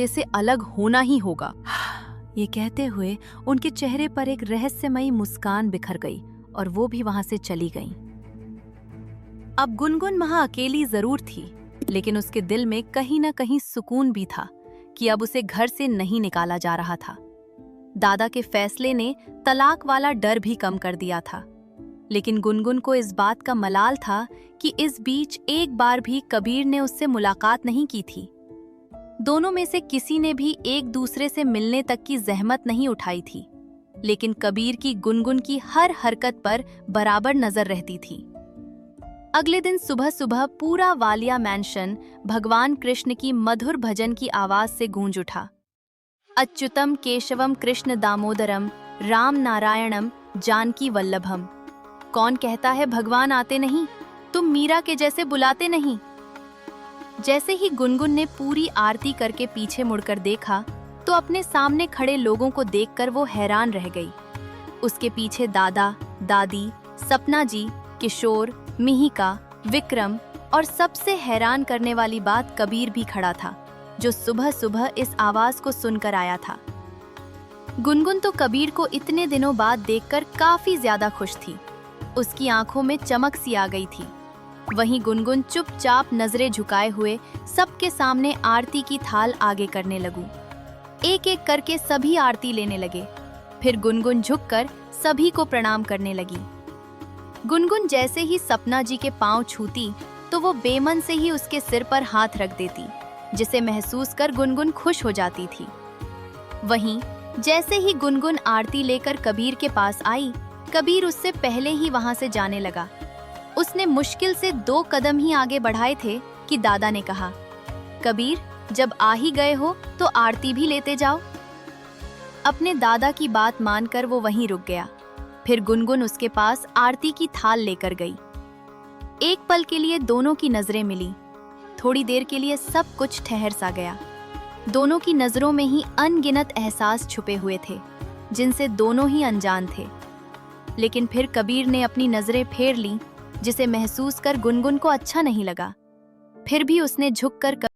से अलग होना ही होगा। ये कहते हुए उनके चेहरे पर एक रहस्यमयी मुस्कान बिखर गई और वो भी वहां से चली गईं। अब गुनगुन वहां अकेली जरूर थी, लेकिन उसके दिल में कहीं न कहीं सुकून भी था कि अब उसे घर से नहीं निकाला जा रहा था। दादा के फैसले ने तलाक वाला डर भी कम कर दिया था, लेकिन गुनगुन को इस बात का मलाल था कि इस बीच एक बार भी कबीर ने उससे मुलाकात नहीं की थी। दोनों में से किसी ने भी एक दूसरे से मिलने तक की जहमत नहीं उठाई थी, लेकिन कबीर की गुनगुन की हर हरकत पर बराबर नजर रहती थी। अगले दिन सुबह सुबह पूरा वालिया मैंशन भगवान कृष्ण की मधुर भजन की आवाज से गूंज उठा। अच्युतम केशवम कृष्ण दामोदरम राम नारायणम जानकी वल्लभम। कौन कहता है भगवान आते नहीं, तुम मीरा के जैसे बुलाते नहीं। जैसे ही गुनगुन ने पूरी आरती करके पीछे मुड़कर देखा तो अपने सामने खड़े लोगों को देखकर वो हैरान रह गई। उसके पीछे दादा, दादी, सपना जी, किशोर, मिहिका, विक्रम और सबसे हैरान करने वाली बात कबीर भी खड़ा था, जो सुबह सुबह इस आवाज को सुनकर आया था। गुनगुन तो कबीर को इतने दिनों बाद देखकर काफी ज्यादा खुश थी। उसकी आंखों में चमक सी आ गई थी। वहीं गुनगुन चुपचाप नजरें झुकाए हुए सबके सामने आरती की थाल आगे करने लगू। एक एक करके सभी आरती लेने लगे। फिर गुनगुन झुककर सभी को प्रणाम करने लगी। गुनगुन जैसे ही सपना जी के पांव छूती तो वो बेमन से ही उसके सिर पर हाथ रख देती, जिसे महसूस कर गुनगुन खुश हो जाती थी। वहीं जैसे ही गुनगुन आरती लेकर कबीर के पास आई, कबीर उससे पहले ही वहां से जाने लगा। उसने मुश्किल से 2 कदम ही आगे बढ़ाए थे कि दादा ने कहा, कबीर जब आ ही गए हो तो आरती भी लेते जाओ। अपने दादा की बात मानकर वो वहीं रुक गया। फिर गुनगुन उसके पास आरती की थाल लेकर गई। एक पल के लिए दोनों की नजरें मिली। थोड़ी देर के लिए सब कुछ ठहर सा गया। दोनों की नजरों में ही अनगिनत एहसास छुपे हुए थे, जिनसे दोनों ही अनजान थे। लेकिन फिर कबीर ने अपनी नजरें फेर लीं, जिसे महसूस कर गुनगुन को अच्छा नहीं लगा। फिर भी उसने झुककर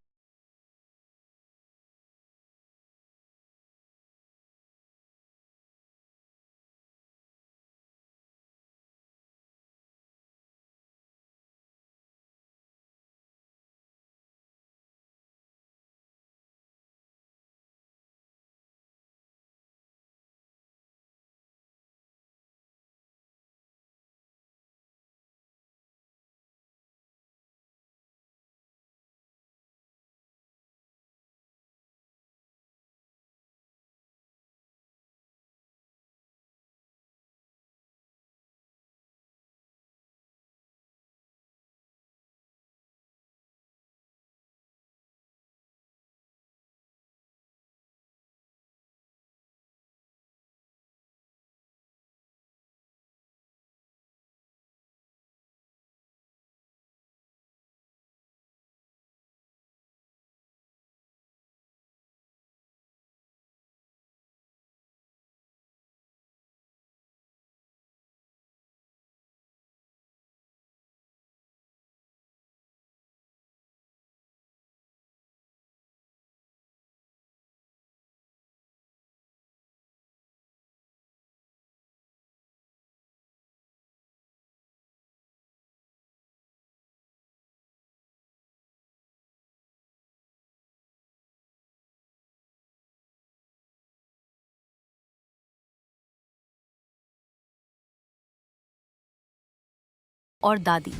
और दादी।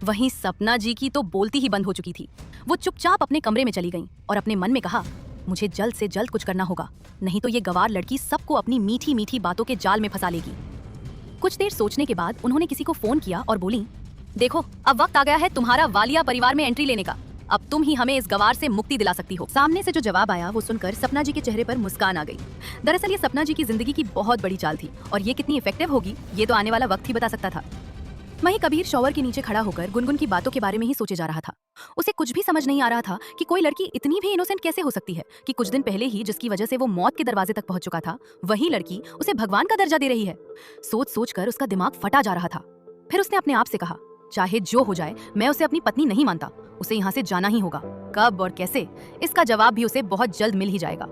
वहीं सपना जी की तो बोलती ही बंद हो चुकी थी। वो चुपचाप अपने कमरे में चली गईं और अपने मन में कहा, मुझे जल्द से जल्द कुछ करना होगा, नहीं तो ये गवार लड़की सबको अपनी मीठी मीठी बातों के जाल में फंसा लेगी। कुछ देर सोचने के बाद उन्होंने किसी को फोन किया और बोली, देखो अब वक्त आ गया है तुम्हारा वालिया परिवार में एंट्री लेने का। अब तुम ही हमें इस गवार से मुक्ति दिला सकती हो। सामने से जो जवाब आया वो सुनकर सपना जी के चेहरे पर मुस्कान आ गई। दरअसल ये सपना जी की जिंदगी की बहुत बड़ी चाल थी और ये कितनी इफेक्टिव होगी ये तो आने वाला वक्त ही बता सकता था। वहीं कबीर शॉवर के नीचे खड़ा होकर गुनगुन की बातों के बारे में ही सोचे जा रहा था। उसे कुछ भी समझ नहीं आ रहा था कि कोई लड़की इतनी भी इनोसेंट कैसे हो सकती है कि कुछ दिन पहले ही जिसकी वजह से वो मौत के दरवाजे तक पहुंच चुका था, वही लड़की उसे भगवान का दर्जा दे रही है। सोच सोच कर उसका दिमाग फटा जा रहा था। फिर उसने अपने आप से कहा, चाहे जो हो जाए मैं उसे अपनी पत्नी नहीं मानता, उसे यहाँ से जाना ही होगा। कब और कैसे, इसका जवाब भी उसे बहुत जल्द मिल ही जाएगा।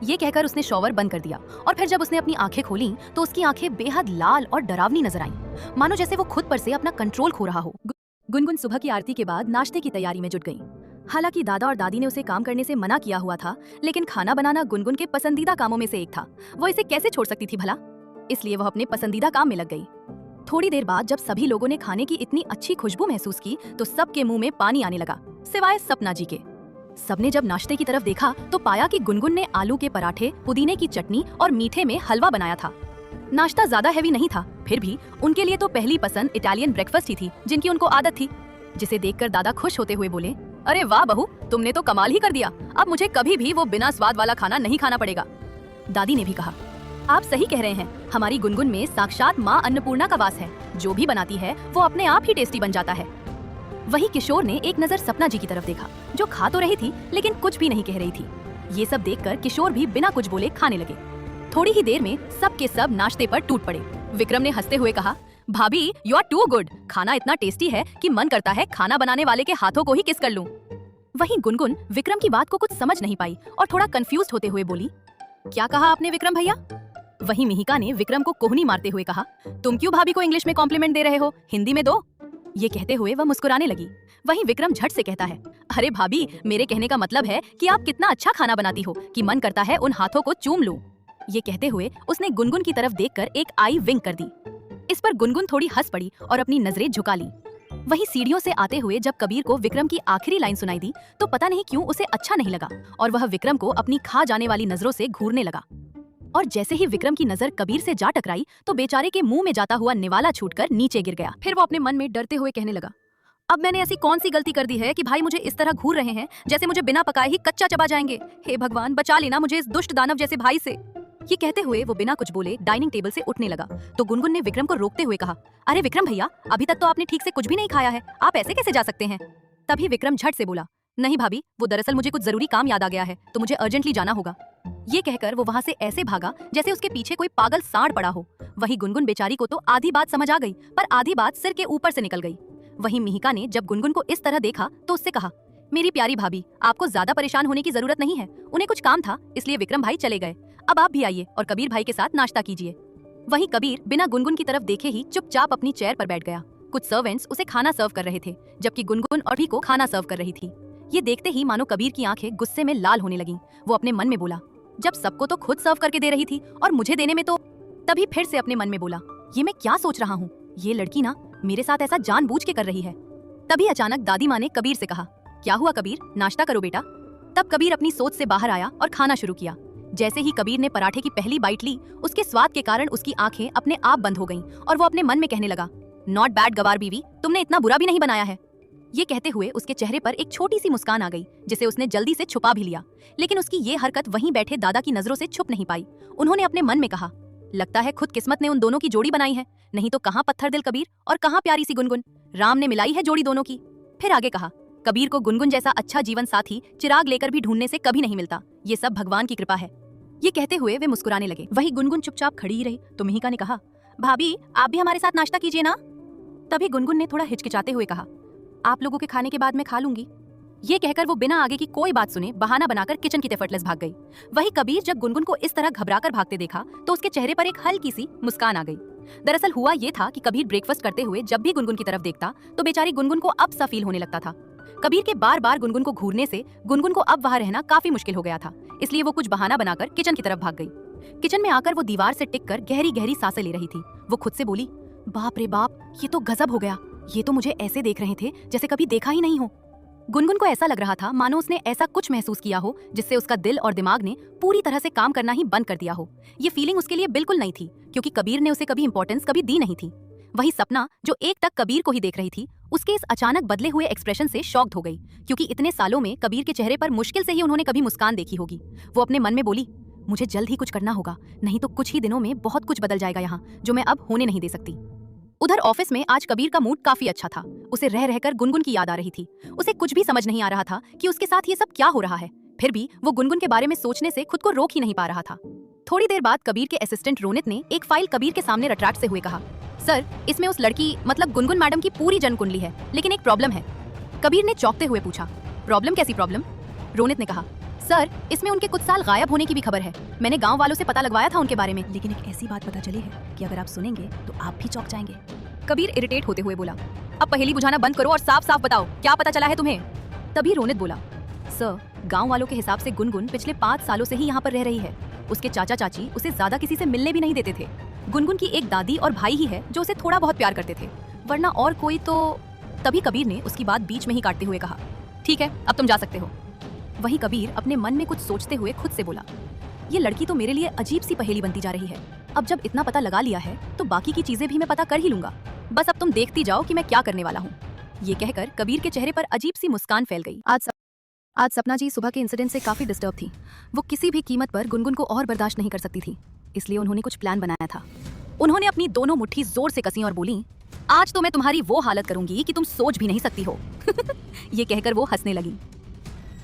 ये कहकर उसने शॉवर बंद कर दिया और फिर जब उसने अपनी आंखें खोली तो उसकी आंखें बेहद लाल और डरावनी नजर आईं, मानो जैसे वो खुद पर से अपना कंट्रोल खो रहा हो। गुनगुन सुबह की आरती के बाद नाश्ते की तैयारी में जुट गई। हालांकि दादा और दादी ने उसे काम करने से मना किया हुआ था, लेकिन खाना बनाना गुनगुन के पसंदीदा कामों में से एक था। वो इसे कैसे छोड़ सकती थी भला, इसलिए वह अपने पसंदीदा काम में लग गई। थोड़ी देर बाद जब सभी लोगों ने खाने की इतनी अच्छी खुशबू महसूस की तो सबके मुंह में पानी आने लगा, सिवाय सपना जी के। सबने जब नाश्ते की तरफ देखा तो पाया कि गुनगुन ने आलू के पराठे, पुदीने की चटनी और मीठे में हलवा बनाया था। नाश्ता ज्यादा हैवी नहीं था, फिर भी उनके लिए तो पहली पसंद इटालियन ब्रेकफास्ट ही थी, जिनकी उनको आदत थी। जिसे देखकर दादा खुश होते हुए बोले, अरे वाह बहू, तुमने तो कमाल ही कर दिया, अब मुझे कभी भी वो बिना स्वाद वाला खाना नहीं खाना पड़ेगा। दादी ने भी कहा, आप सही कह रहे हैं, हमारी गुनगुन में साक्षात माँ अन्नपूर्णा का वास है, जो भी बनाती है वो अपने आप ही टेस्टी बन जाता है। वही किशोर ने एक नजर सपना जी की तरफ देखा, जो खा तो रही थी लेकिन कुछ भी नहीं कह रही थी। ये सब देखकर किशोर भी बिना कुछ बोले खाने लगे। थोड़ी ही देर में सब के सब नाश्ते पर टूट पड़े। विक्रम ने हंसते हुए कहा, भाभी यू आर टू गुड, खाना इतना टेस्टी है कि मन करता है खाना बनाने वाले के हाथों को ही किस कर लूं। वहीं गुनगुन विक्रम की बात को कुछ समझ नहीं पाई और थोड़ा कंफ्यूज होते हुए बोली, क्या कहा आपने विक्रम भैया? वहीं मिहिका ने विक्रम को कोहनी मारते हुए कहा, तुम क्यों भाभी को इंग्लिश में कॉम्प्लीमेंट दे रहे हो, हिंदी में दो। ये कहते हुए वह मुस्कुराने लगी। वहीं विक्रम झट से कहता है, अरे भाभी, मेरे कहने का मतलब है कि आप कितना अच्छा खाना बनाती हो कि मन करता है उन हाथों को चूम लूं। ये कहते हुए उसने गुनगुन की तरफ देखकर एक आई विंक कर दी। इस पर गुनगुन थोड़ी हंस पड़ी और अपनी नजरें झुका ली। वहीं सीढ़ियों से आते हुए जब कबीर को विक्रम की आखिरी लाइन सुनाई दी तो पता नहीं क्यों उसे अच्छा नहीं लगा और वह विक्रम को अपनी खा जाने वाली नजरों से घूरने लगा। और जैसे ही विक्रम की नजर कबीर से जा टकराई तो बेचारे के मुंह में जाता हुआ निवाला छूटकर नीचे गिर गया। फिर वो अपने मन में डरते हुए कहने लगा, अब मैंने ऐसी कौन सी गलती कर दी है कि भाई मुझे इस तरह घूर रहे हैं जैसे मुझे बिना पकाए ही कच्चा चबा जाएंगे। हे भगवान, बचा लेना मुझे इस दुष्ट दानव जैसे भाई से। ये कहते हुए वो बिना कुछ बोले डाइनिंग टेबल से उठने लगा तो गुनगुन ने विक्रम को रोकते हुए कहा, अरे विक्रम भैया, अभी तक तो आपने ठीक से कुछ भी नहीं खाया है, आप ऐसे कैसे जा सकते हैं? तभी विक्रम झट से बोला, नहीं भाभी, वो दरअसल मुझे कुछ जरूरी काम याद आ गया है तो मुझे अर्जेंटली जाना होगा। ये कहकर वो वहाँ से ऐसे भागा जैसे उसके पीछे कोई पागल सांड पड़ा हो। वही गुनगुन बेचारी को तो आधी बात समझ आ गई पर आधी बात सिर के ऊपर से निकल गई। वहीं मिहिका ने जब गुनगुन को इस तरह देखा तो उससे कहा, मेरी प्यारी भाभी, आपको ज्यादा परेशान होने की जरूरत नहीं है, उन्हें कुछ काम था इसलिए विक्रम भाई चले गए, अब आप भी आइए और कबीर भाई के साथ नाश्ता कीजिए। वहीं कबीर बिना गुनगुन की तरफ देखे ही चुपचाप अपनी चेयर पर बैठ गया। कुछ सर्वेंट्स उसे खाना सर्व कर रहे थे जबकि गुनगुन और भी को खाना सर्व कर रही थी। ये देखते ही मानो कबीर की आंखें गुस्से में लाल होने लगीं। वो अपने मन में बोला, जब सबको तो खुद सर्व करके दे रही थी और मुझे देने में तो। तभी फिर से अपने मन में बोला, ये मैं क्या सोच रहा हूँ, ये लड़की ना मेरे साथ ऐसा जानबूझ के कर रही है। तभी अचानक दादी माँ ने कबीर से कहा, क्या हुआ कबीर, नाश्ता करो बेटा। तब कबीर अपनी सोच से बाहर आया और खाना शुरू किया। जैसे ही कबीर ने पराठे की पहली बाइट ली, उसके स्वाद के कारण उसकी आंखें अपने आप बंद हो गईं और वो अपने मन में कहने लगा, नॉट बैड गवार बीवी, तुमने इतना बुरा भी नहीं बनाया है। ये कहते हुए उसके चेहरे पर एक छोटी सी मुस्कान आ गई जिसे उसने जल्दी से छुपा भी लिया, लेकिन उसकी ये हरकत वहीं बैठे दादा की नजरों से छुप नहीं पाई। उन्होंने अपने मन में कहा, लगता है खुद किस्मत ने उन दोनों की जोड़ी बनाई है, नहीं तो कहाँ पत्थर दिल कबीर और कहाँ प्यारी सी गुनगुन, राम ने मिलाई है जोड़ी दोनों की। फिर आगे कहा, कबीर को गुनगुन जैसा अच्छा जीवन साथी चिराग लेकर भी ढूंढने से कभी नहीं मिलता, ये सब भगवान की कृपा है। ये कहते हुए वे मुस्कुराने लगे। वही गुनगुन चुपचाप खड़ी ही रही तो मिहिका ने कहा, भाभी आप भी हमारे साथ नाश्ता कीजिए ना। तभी गुनगुन ने थोड़ा हिचकिचाते हुए कहा, आप लोगों के खाने के बाद मैं खा लूंगी। ये कहकर वो बिना आगे की कोई बात सुने बहाना बनाकर किचन की तरफ एफर्टलेस भाग गई। वही कबीर जब गुनगुन को इस तरह घबराकर भागते देखा तो उसके चेहरे पर एक हल्की सी मुस्कान आ गई। दरअसल हुआ ये था कि कबीर ब्रेकफास्ट करते हुए जब भी गुनगुन की तरफ देखता तो बेचारी गुनगुन को अब सा फील होने लगता था। कबीर के बार बार गुनगुन को घूरने से गुनगुन को अब वहाँ रहना काफी मुश्किल हो गया था, इसलिए वो कुछ बहाना बनाकर किचन की तरफ भाग गई। किचन में आकर वो दीवार से टिक कर गहरी गहरी सांसें ले रही थी। वो खुद से बोली, बाप रे बाप, ये तो गजब हो गया, ये तो मुझे ऐसे देख रहे थे जैसे कभी देखा ही नहीं हो। गुनगुन को ऐसा लग रहा था मानो उसने ऐसा कुछ महसूस किया हो जिससे उसका दिल और दिमाग ने पूरी तरह से काम करना ही बंद कर दिया हो। ये फीलिंग उसके लिए बिल्कुल नहीं थी क्योंकि कबीर ने उसे कभी इंपॉर्टेंस कभी दी नहीं थी। वही सपना जो एक तक कबीर को ही देख रही थी, उसके इस अचानक बदले हुए एक्सप्रेशन से शॉक्ड हो गई क्योंकि इतने सालों में कबीर के चेहरे पर मुश्किल से ही उन्होंने कभी मुस्कान देखी होगी। वो अपने मन में बोली, मुझे जल्द ही कुछ करना होगा, नहीं तो कुछ ही दिनों में बहुत कुछ बदल जाएगा यहाँ, जो मैं अब होने नहीं दे सकती। उधर ऑफिस में आज कबीर का मूड काफी अच्छा था। उसे रह रहकर गुनगुन की याद आ रही थी। उसे कुछ भी समझ नहीं आ रहा था कि उसके साथ ये सब क्या हो रहा है, फिर भी वो गुनगुन के बारे में सोचने से खुद को रोक ही नहीं पा रहा था। थोड़ी देर बाद कबीर के असिस्टेंट रोनित ने एक फाइल कबीर के सामने रट्राट से हुए कहा, सर, इसमें उस लड़की मतलब गुनगुन मैडम की पूरी जन्म कुंडली है, लेकिन एक प्रॉब्लम है। कबीर ने चौंकते हुए पूछा। प्रॉब्लम? कैसी प्रॉब्लम? रोनित ने कहा। सर, इसमें उनके कुछ साल गायब होने की भी खबर है। मैंने गांव वालों से पता लगवाया था उनके बारे में, लेकिन एक ऐसी बात पता चली है कि अगर आप सुनेंगे तो आप भी चौंक जाएंगे। कबीर इरिटेट होते हुए बोला, अब पहेली बुझाना बंद करो और साफ साफ बताओ, क्या पता चला है तुम्हें? तभी रोनित बोला, सर, गांव वालों के हिसाब से गुनगुन पिछले 5 सालों से ही यहाँ पर रह रही है। उसके चाचा चाची उसे ज्यादा किसी से मिलने भी नहीं देते थे। गुनगुन की एक दादी और भाई ही है जो उसे थोड़ा बहुत प्यार करते थे, वरना और कोई तो। तभी कबीर ने उसकी बात बीच में ही काटते हुए कहा, ठीक है, अब तुम जा सकते हो। वहीं कबीर अपने मन में कुछ सोचते हुए खुद से बोला, ये लड़की तो मेरे लिए अजीब सी पहेली बनती जा रही है। अब जब इतना पता लगा लिया है तो बाकी की चीजें भी मैं पता कर ही लूंगा। बस अब तुम देखती जाओ कि मैं क्या करने वाला हूँ। ये कहकर कबीर के चेहरे पर अजीब सी मुस्कान फैल गई। आज सपना जी सुबह के इंसिडेंट से काफी डिस्टर्ब थी। वो किसी भी कीमत पर गुनगुन को और बर्दाश्त नहीं कर सकती थी, इसलिए उन्होंने कुछ प्लान बनाया था। उन्होंने अपनी दोनों मुट्ठी जोर से कसी और बोली, आज तो मैं तुम्हारी वो हालत करूंगी कि तुम सोच भी नहीं सकती हो। ये कहकर वो हंसने लगी।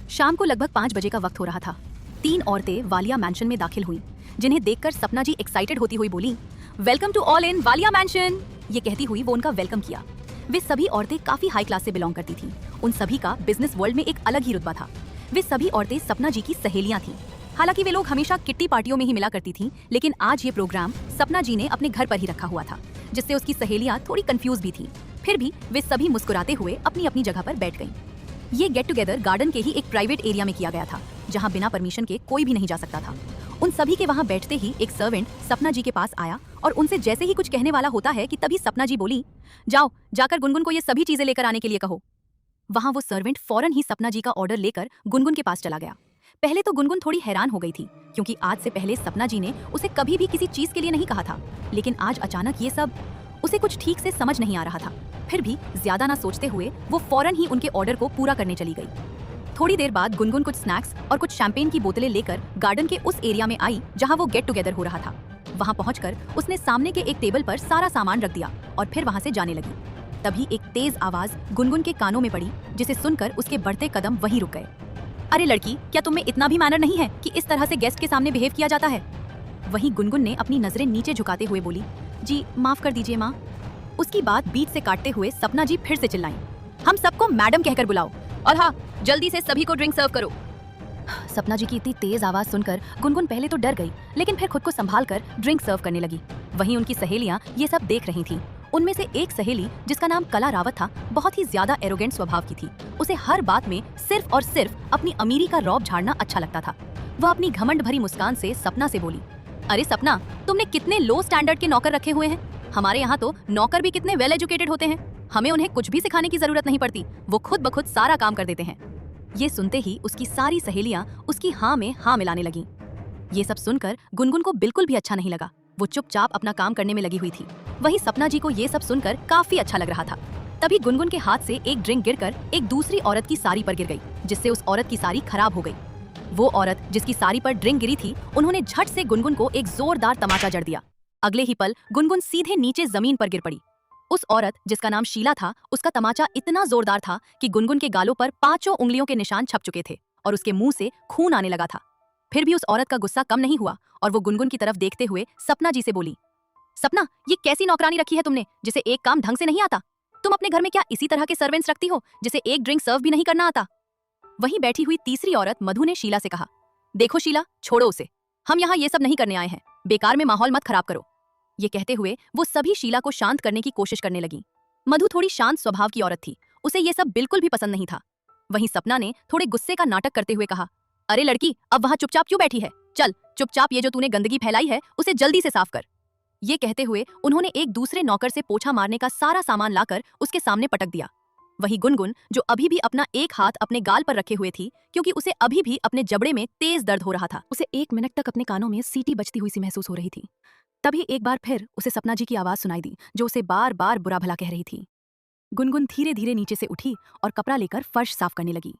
शाम को लगभग 5 बजे का वक्त हो रहा था। 3 औरतें वालिया मैंशन में दाखिल हुई, जिन्हें देखकर सपना जी एक्साइटेड होती हुई बोली, welcome to all in Walia mansion. ये कहती हुई वो उनका वेलकम किया। वे सभी औरतें काफी हाई क्लास से बिलोंग करती थीं। उन सभी का बिजनेस वर्ल्ड में एक अलग ही रुतबा था। वे सभी औरतें सपना जी की सहेलियां थीं। हालांकि वे लोग हमेशा किट्टी पार्टियों में ही मिला करती थीं, लेकिन आज ये प्रोग्राम सपना जी ने अपने घर पर ही रखा हुआ था, जिससे उसकी सहेलियां थोड़ी कंफ्यूज भी थीं। फिर भी वे सभी मुस्कुराते हुए अपनी अपनी जगह पर बैठ गईं। ये गेट टुगेदर गार्डन के ही एक प्राइवेट एरिया में किया गया था, जहां बिना परमिशन के कोई भी नहीं जा सकता था। उन सभी के वहां बैठते ही एक सर्वेंट सपना जी के पास आया और उनसे जैसे ही कुछ कहने वाला होता है कि तभी सपना जी बोली, जाओ जाकर गुनगुन को ये सभी चीजें लेकर आने के लिए कहो। वहां वो सर्वेंट फौरन ही सपना जी का ऑर्डर लेकर गुनगुन के पास चला गया। पहले तो गुनगुन थोड़ी हैरान हो गई थी, क्योंकि आज से पहले सपना जी ने उसे कभी भी किसी चीज के लिए नहीं कहा था, लेकिन आज अचानक ये सब उसे कुछ ठीक से समझ नहीं आ रहा था। फिर भी ज्यादा ना सोचते हुए वो फौरन ही उनके ऑर्डर को पूरा करने चली गई। थोड़ी देर बाद गुनगुन कुछ स्नैक्स और कुछ शैंपेन की बोतलें लेकर गार्डन के उस एरिया में आई जहां वो गेट टुगेदर हो रहा था। वहां पहुंचकर उसने सामने के एक टेबल पर सारा सामान रख दिया और फिर वहां से जाने लगी। तभी एक तेज आवाज गुनगुन के कानों में पड़ी, जिसे सुनकर उसके बढ़ते कदम वहीं रुक गए। अरे लड़की, क्या तुम में इतना भी मैनर नहीं है कि इस तरह से गेस्ट के सामने बिहेव किया जाता है? वहीं गुनगुन ने अपनी नजरें नीचे झुकाते हुए बोली, जी माफ कर दीजिए माँ। उसकी बात बीच से काटते हुए सपना जी फिर से चिल्लाईं, हम सबको मैडम कहकर बुलाओ, और हाँ, जल्दी से सभी को ड्रिंक सर्व करो। सपना जी की इतनी तेज आवाज सुनकर गुनगुन पहले तो डर गई, लेकिन फिर खुद को संभाल कर ड्रिंक सर्व करने लगी। वहीं उनकी सहेलियां ये सब देख रही थीं। उनमें से एक सहेली, जिसका नाम कला रावत था, बहुत ही ज्यादा एरोगेंट स्वभाव की थी। उसे हर बात में सिर्फ और सिर्फ अपनी अमीरी का रौब झाड़ना अच्छा लगता था। वह अपनी घमंड भरी मुस्कान से सपना से बोली, अरे सपना, तुमने कितने लो स्टैंडर्ड के नौकर रखे हुए हैं। हमारे यहाँ तो नौकर भी कितने वेल एजुकेटेड होते हैं। हमें उन्हें कुछ भी सिखाने की जरूरत नहीं पड़ती, वो खुद ब खुद सारा काम कर देते हैं। ये सुनते ही उसकी सारी सहेलियां उसकी हाँ में हाँ मिलाने लगीं। ये सब सुनकर गुनगुन को बिल्कुल भी अच्छा नहीं लगा। वो चुपचाप अपना काम करने में लगी हुई थी। वहीं सपना जी को ये सब सुनकर काफी अच्छा लग रहा था। तभी गुनगुन के हाथ से एक ड्रिंक गिरकर एक दूसरी औरत की साड़ी पर गिर गई, जिससे उस औरत की साड़ी खराब हो गई। वो औरत जिसकी साड़ी पर ड्रिंक गिरी थी, उन्होंने झट से गुनगुन को एक जोरदार तमाचा जड़ दिया। अगले ही पल गुनगुन सीधे नीचे जमीन पर गिर पड़ी। उस औरत, जिसका नाम शीला था, उसका तमाचा इतना जोरदार था कि गुनगुन के गालों पर 5 उंगलियों के निशान छप चुके थे और उसके मुंह से खून आने लगा था। फिर भी उस औरत का गुस्सा कम नहीं हुआ और वो गुनगुन की तरफ देखते हुए सपना जी से बोली, सपना, ये कैसी नौकरानी रखी है तुमने, जिसे एक काम ढंग से नहीं आता? तुम अपने घर में क्या इसी तरह के सर्वेंट्स रखती हो, जिसे एक ड्रिंक सर्व भी नहीं करना आता? वहीं बैठी हुई तीसरी औरत मधु ने शीला से कहा, देखो शीला, छोड़ो उसे, हम यहाँ ये सब नहीं करने आए हैं, बेकार में माहौल मत खराब करो। ये कहते हुए वो सभी शीला को शांत करने की कोशिश करने लगी। मधु थोड़ी शांत स्वभाव की औरत थी, उसे ये सब बिल्कुल भी पसंद नहीं था। वहीं सपना ने थोड़े गुस्से का नाटक करते हुए कहा, अरे लड़की, अब वहां चुपचाप क्यों बैठी है? चल चुपचाप ये जो तूने गंदगी फैलाई है उसे जल्दी से साफ कर। ये कहते हुए उन्होंने एक दूसरे नौकर से पोछा मारने का सारा सामान लाकर उसके सामने पटक दिया। वहीं गुनगुन, जो अभी भी अपना एक हाथ अपने गाल पर रखे हुए थी, क्योंकि उसे अभी भी अपने जबड़े में तेज दर्द हो रहा था, उसे 1 मिनट तक अपने कानों में सीटी बजती हुई सी महसूस हो रही थी। तभी एक बार फिर उसे सपना जी की आवाज सुनाई दी, जो उसे बार बार बुरा भला कह रही थी। गुनगुन धीरे धीरे नीचे से उठी और कपड़ा लेकर फर्श साफ करने लगी।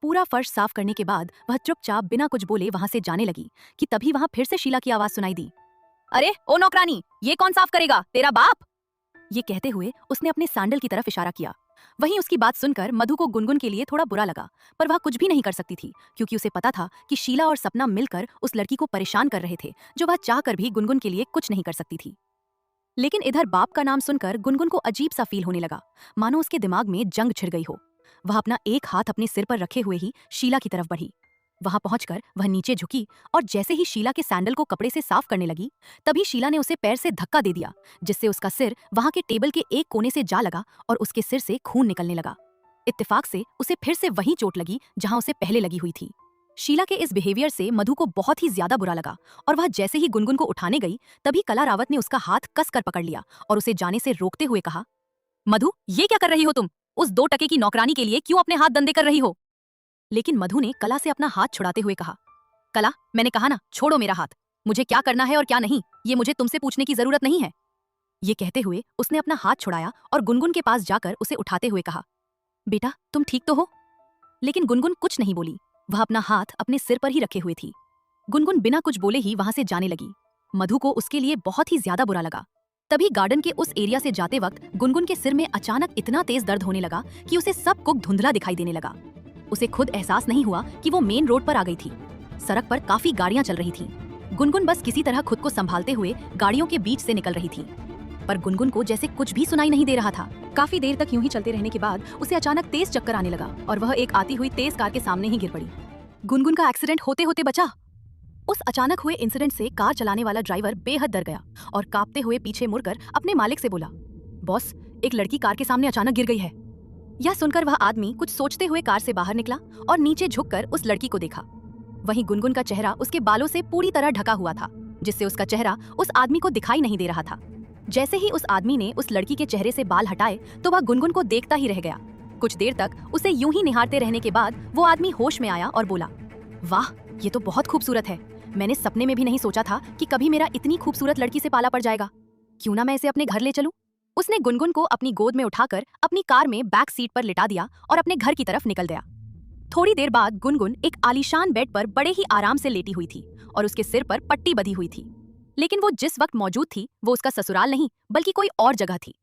पूरा फर्श साफ करने के बाद वह चुपचाप बिना कुछ बोले वहां से जाने लगी कि तभी वहां फिर से शीला की आवाज सुनाई दी, अरे ओ नौकरानी, ये कौन साफ करेगा, तेरा बाप? ये कहते हुए उसने अपने सैंडल की तरफ इशारा किया। वहीं उसकी बात सुनकर मधु को गुनगुन के लिए थोड़ा बुरा लगा, पर वह कुछ भी नहीं कर सकती थी, क्योंकि उसे पता था कि शीला और सपना मिलकर उस लड़की को परेशान कर रहे थे, जो वह चाहकर भी गुनगुन के लिए कुछ नहीं कर सकती थी। लेकिन इधर बाप का नाम सुनकर गुनगुन को अजीब सा फील होने लगा, मानो उसके दिमाग में जंग छिड़ गई हो। वह अपना एक हाथ अपने सिर पर रखे हुए ही शीला की तरफ बढ़ी। वहां पहुंचकर वह नीचे झुकी और जैसे ही शीला के सैंडल को कपड़े से साफ करने लगी, तभी शीला ने उसे पैर से धक्का दे दिया, जिससे उसका सिर वहां के टेबल के एक कोने से जा लगा और उसके सिर से खून निकलने लगा। इत्तेफाक से उसे फिर से वही चोट लगी जहां उसे पहले लगी हुई थी। शीला के इस बिहेवियर से मधु को बहुत ही ज्यादा बुरा लगा और वह जैसे ही गुनगुन को उठाने गई, तभी कला रावत ने उसका हाथ कसकर पकड़ लिया और उसे जाने से रोकते हुए कहा, मधु, ये क्या कर रही हो तुम? उस 2 टके की नौकरानी के लिए क्यों अपने हाथ दंदे कर रही हो? लेकिन मधु ने कला से अपना हाथ छुड़ाते हुए कहा, कला, मैंने कहा ना, छोड़ो मेरा हाथ। मुझे क्या करना है और क्या नहीं, ये मुझे तुमसे पूछने की जरूरत नहीं है। ये कहते हुए उसने अपना हाथ छुड़ाया और गुनगुन के पास जाकर उसे उठाते हुए कहा, बेटा, तुम ठीक तो हो? लेकिन गुनगुन कुछ नहीं बोली। वह अपना हाथ अपने सिर पर ही रखे हुए थी। गुनगुन बिना कुछ बोले ही वहां से जाने लगी। मधु को उसके लिए बहुत ही ज्यादा बुरा लगा। तभी गार्डन के उस एरिया से जाते वक्त गुनगुन के सिर में अचानक इतना तेज दर्द होने लगा कि उसे सब कुछ धुंधला दिखाई देने लगा। उसे खुद एहसास नहीं हुआ कि वो मेन रोड पर आ गई थी। सड़क पर काफी गाड़ियां चल रही थीं। गुनगुन बस किसी तरह खुद को संभालते हुए गाड़ियों के बीच से निकल रही थी, पर गुनगुन को जैसे कुछ भी सुनाई नहीं दे रहा था। काफी देर तक यूं ही चलते रहने के बाद उसे अचानक तेज चक्कर आने लगा और वह एक आती हुई तेज कार के सामने ही गिर पड़ी। गुनगुन का एक्सीडेंट होते होते बचा। उस अचानक हुए इंसिडेंट से कार चलाने वाला ड्राइवर बेहद डर गया और कांपते हुए पीछे मुड़कर अपने मालिक से बोला, बॉस, एक लड़की कार के सामने अचानक गिर गई है। यह सुनकर वह आदमी कुछ सोचते हुए कार से बाहर निकला और नीचे झुककर उस लड़की को देखा। वहीं गुनगुन का चेहरा उसके बालों से पूरी तरह ढका हुआ था, जिससे उसका चेहरा उस आदमी को दिखाई नहीं दे रहा था। जैसे ही उस आदमी ने उस लड़की के चेहरे से बाल हटाए तो वह गुनगुन को देखता ही रह गया। कुछ देर तक उसे यूं ही निहारते रहने के बाद वो आदमी होश में आया और बोला, वाह, ये तो बहुत खूबसूरत है। मैंने सपने में भी नहीं सोचा था कि कभी मेरा इतनी खूबसूरत लड़की से पाला पड़ जाएगा। क्यों ना मैं इसे अपने घर ले चलूं? उसने गुनगुन को अपनी गोद में उठाकर अपनी कार में बैक सीट पर लिटा दिया और अपने घर की तरफ निकल गया। थोड़ी देर बाद गुनगुन एक आलीशान बेड पर बड़े ही आराम से लेटी हुई थी और उसके सिर पर पट्टी बंधी हुई थी। लेकिन वो जिस वक्त मौजूद थी वो उसका ससुराल नहीं बल्कि कोई और जगह थी।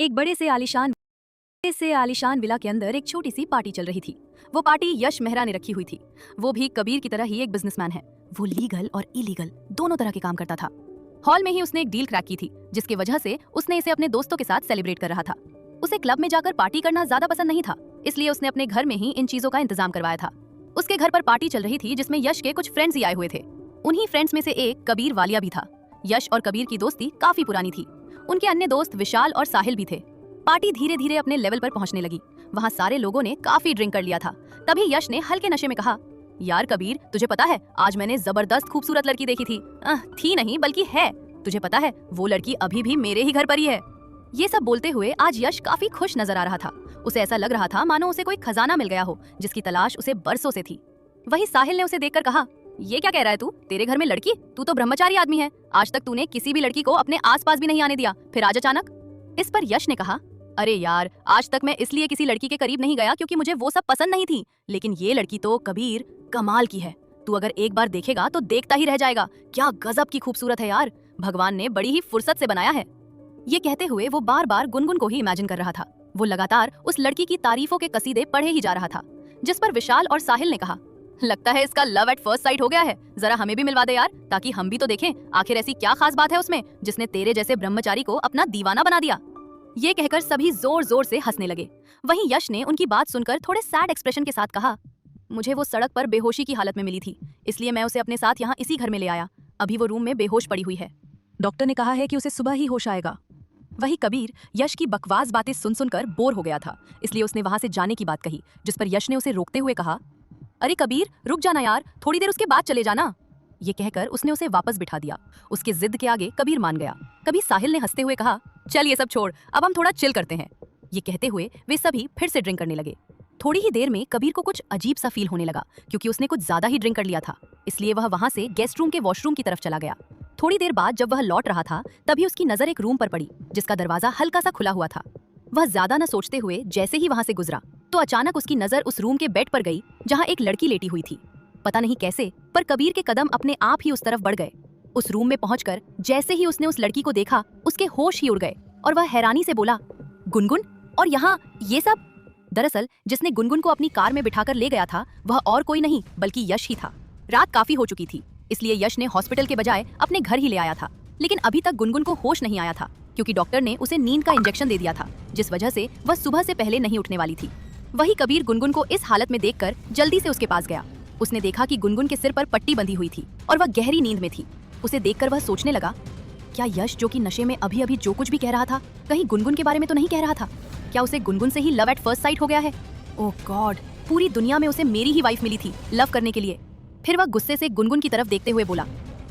एक बड़े से आलीशान विला के अंदर एक छोटी सी पार्टी चल रही थी। वो पार्टी यश मेहरा ने रखी हुई थी। वो भी कबीर की तरह ही एक बिजनेसमैन है। वो लीगल और इलीगल दोनों तरह के काम करता था। हॉल में ही उसने एक डील क्रैक की थी, जिसकी वजह से उसने इसे अपने दोस्तों के साथ सेलिब्रेट कर रहा था। उसे क्लब में जाकर पार्टी करना ज्यादा पसंद नहीं था, इसलिए उसने अपने घर में ही इन चीजों का इंतजाम करवाया था। उसके घर पर पार्टी चल रही थी जिसमें यश के कुछ फ्रेंड्स ही आए हुए थे। उन्हीं फ्रेंड्स में से एक कबीर वालिया भी था। यश और कबीर की दोस्ती काफी पुरानी थी। उनके अन्य दोस्त विशाल और साहिल भी थे। पार्टी धीरे धीरे अपने लेवल पर पहुंचने लगी। वहां सारे लोगों ने काफी ड्रिंक कर लिया था। तभी यश ने हल्के नशे में कहा, यार कबीर, तुझे पता है आज मैंने जबरदस्त खूबसूरत लड़की देखी थी। थी नहीं बल्कि है। तुझे पता है वो लड़की अभी भी मेरे ही घर पर ही है। ये सब बोलते हुए आज यश काफी खुश नजर आ रहा था। उसे ऐसा लग रहा था मानो उसे कोई खजाना मिल गया हो जिसकी तलाश उसे बरसों से थी। वही साहिल ने उसे देखकर कहा, ये क्या कह रहा है तू? तेरे घर में लड़की? तू तो ब्रह्मचारी आदमी है। आज तक तूने किसी भी लड़की को अपने आसपास भी नहीं आने दिया, फिर आज अचानक? इस पर यश ने कहा, अरे यार, आज तक मैं इसलिए किसी लड़की के करीब नहीं गया क्योंकि मुझे वो सब पसंद नहीं थी, लेकिन ये लड़की तो कबीर कमाल की है। तू अगर एक बार देखेगा तो देखता ही रह जाएगा। क्या गजब की खूबसूरत है यार, भगवान ने बड़ी ही फुर्सत से बनाया है। ये कहते हुए वो बार बार गुनगुन को ही इमेजिन कर रहा था। वो लगातार उस लड़की की तारीफों के कसीदे पढ़े ही जा रहा था। जिस पर विशाल और साहिल ने कहा, लगता है इसका लव एट फर्स्ट साइट हो गया है। जरा हमें भी मिलवा दे यार, ताकि हम भी तो देखें आखिर ऐसी क्या खास बात है उसमें जिसने तेरे जैसे ब्रह्मचारी को अपना दीवाना बना दिया। ये कहकर सभी जोर जोर से हंसने लगे। वहीं यश ने उनकी बात सुनकर थोड़े सैड एक्सप्रेशन के साथ कहा, मुझे वो सड़क पर बेहोशी की हालत में मिली थी, इसलिए मैं उसे अपने साथ यहाँ इसी घर में ले आया। अभी वो रूम में बेहोश पड़ी हुई है। डॉक्टर ने कहा है कि उसे सुबह ही होश आएगा। वही कबीर यश की बकवास बातें सुन सुनकर बोर हो गया था, इसलिए उसने वहां से जाने की बात कही, जिस पर यश ने उसे रोकते हुए कहा, अरे कबीर, रुक जाना यार, थोड़ी देर उसके बाद चले जाना। ये कहकर उसने उसे वापस बिठा दिया। उसके जिद के आगे कबीर मान गया। कभी साहिल ने हंसते हुए कहा, चल ये सब छोड़, अब हम थोड़ा चिल करते हैं। ये कहते हुए वे सभी फिर से ड्रिंक करने लगे। थोड़ी ही देर में कबीर को कुछ अजीब सा फील होने लगा, क्योंकि उसने कुछ ज्यादा ही ड्रिंक कर लिया था, इसलिए वह वहां से गेस्ट रूम के वॉशरूम की तरफ चला गया। थोड़ी देर बाद जब वह लौट रहा था तभी उसकी नजर एक रूम पर पड़ी जिसका दरवाजा हल्का सा खुला हुआ था। वह ज्यादा न सोचते हुए जैसे ही वहां से गुजरा तो अचानक उसकी नजर उस रूम के बेड पर गई जहां एक लड़की लेटी हुई थी। पता नहीं कैसे, पर कबीर के कदम अपने आप ही उस तरफ बढ़ गए। उस रूम में पहुंचकर जैसे ही उसने उस लड़की को देखा, उसके होश ही उड़ गए और वह हैरानी से बोला, गुनगुन, और यहाँ ये सब? दरअसल जिसने गुनगुन को अपनी कार में बिठाकर ले गया था वह और कोई नहीं बल्कि यश ही था। रात काफी हो चुकी थी, इसलिए यश ने हॉस्पिटल के बजाय अपने घर ही ले आया था। लेकिन अभी तक गुनगुन को होश नहीं आया था, क्योंकि डॉक्टर ने उसे नींद का इंजेक्शन दे दिया था, जिस वजह से वह सुबह से पहले नहीं उठने वाली थी। वही कबीर गुनगुन को इस हालत में देखकर जल्दी से उसके पास गया। उसने देखा कि गुनगुन के सिर पर पट्टी बंधी हुई थी और वह गहरी नींद में थी। उसे देखकर वह सोचने लगा, क्या यश जो कि नशे में अभी अभी जो कुछ भी कह रहा था, कहीं गुनगुन के बारे में तो नहीं कह रहा था? क्या उसे गुनगुन से ही लव एट फर्स्ट साइट हो गया है? ओह गॉड, पूरी दुनिया में उसे मेरी ही वाइफ मिली थी लव करने के लिए। फिर वह गुस्से से गुनगुन की तरफ देखते हुए बोला,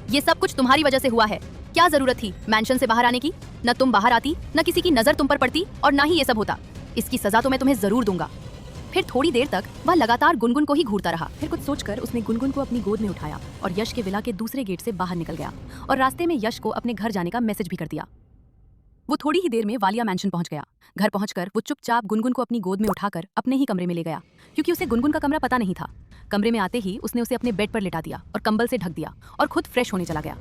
ये सब कुछ तुम्हारी वजह से हुआ है। क्या जरूरत थी मैंशन से बाहर आने की? न तुम बाहर आती, न किसी की नजर तुम पर पड़ती, और ना ही ये सब होता। इसकी सजा तो मैं तुम्हें जरूर दूंगा। फिर थोड़ी देर तक वह लगातार गुनगुन को ही घूरता रहा। फिर कुछ सोचकर उसने गुनगुन को अपनी गोद में उठाया और यश के विला के दूसरे गेट से बाहर निकल गया और रास्ते में यश को अपने घर जाने का मैसेज भी कर दिया। वो थोड़ी ही देर में वालिया मैंशन पहुंच गया। घर पहुंचकर वो चुपचाप गुनगुन को अपनी गोद में उठाकर अपने ही कमरे में ले गया, क्योंकि उसे गुनगुन का कमरा पता नहीं था। कमरे में आते ही उसने उसे अपने बेड पर लिटा दिया और कंबल से ढक दिया और खुद फ्रेश होने चला गया।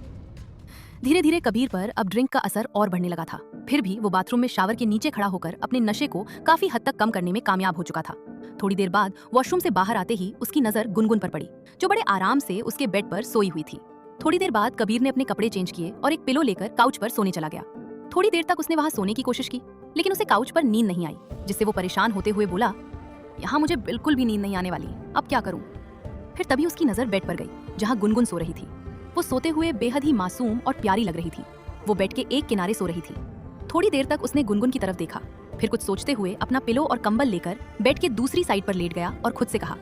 धीरे धीरे कबीर पर अब ड्रिंक का असर और बढ़ने लगा था। फिर भी वो बाथरूम में शावर के नीचे खड़ा होकर अपने नशे को काफी हद तक कम करने में कामयाब हो चुका था। थोड़ी देर बाद वॉशरूम से बाहर आते ही उसकी नजर गुनगुन पर पड़ी, जो बड़े आराम से उसके बेड पर सोई हुई थी। थोड़ी देर बाद कबीर ने अपने कपड़े चेंज किए और एक पिलो लेकर काउच पर सोने चला गया। थोड़ी देर तक उसने वहां सोने की कोशिश की, लेकिन उसे काउच पर नींद नहीं आई, जिससे वो परेशान होते हुए बोला, यहाँ मुझे बिल्कुल भी नींद नहीं आने वाली, अब क्या करूं? फिर तभी उसकी नजर बेड पर गई, जहां गुनगुन सो रही थी। वो सोते हुए बेहद ही मासूम और प्यारी लग रही थी। वो बेड के एक किनारे सो रही थी। थोड़ी देर तक उसने गुनगुन की तरफ देखा, फिर कुछ सोचते हुए अपना पिलो और कंबल लेकर बेड के दूसरी साइड पर लेट गया और खुद से कहा,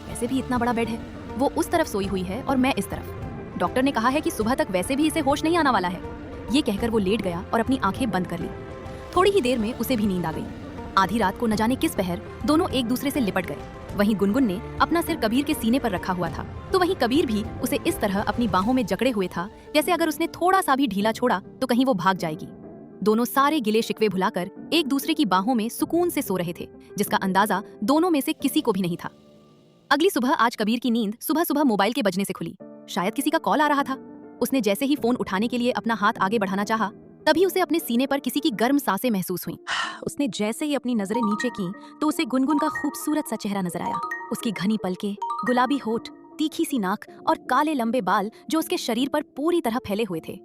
वैसे भी इतना बड़ा बेड है, वो उस तरफ सोई हुई है और मैं इस तरफ। डॉक्टर ने कहा है कि सुबह तक वैसे भी इसे होश नहीं आने वाला है। ये कहकर वो लेट गया और अपनी आंखें बंद कर ली। थोड़ी ही देर में उसे भी नींद आ गई। आधी रात को न जाने किस पहर दोनों एक दूसरे से लिपट गए। वहीं गुनगुन ने अपना सिर कबीर के सीने पर रखा हुआ था, तो वहीं कबीर भी उसे इस तरह अपनी बाहों में जकड़े हुए था, जैसे अगर उसने थोड़ा सा भी ढीला छोड़ा तो कहीं वो भाग जाएगी। दोनों सारे गिले शिकवे भुलाकर एक दूसरे की बाहों में सुकून से सो रहे थे, जिसका अंदाजा दोनों में से किसी को भी नहीं था। अगली सुबह आज कबीर की नींद सुबह सुबह मोबाइल के बजने से खुली। शायद किसी का कॉल आ रहा था। उसने जैसे ही फोन उठाने के लिए अपना हाथ आगे बढ़ाना चाहा, तभी उसे अपने सीने पर किसी की गर्म सांसें महसूस हुईं। उसने जैसे ही अपनी नजरें नीचे की तो उसे गुनगुन का खूबसूरत सा चेहरा नजर आया। उसकी घनी पलकें, गुलाबी होठ, तीखी सी नाक और काले लंबे बाल जो उसके शरीर पर पूरी तरह फैले हुए थे।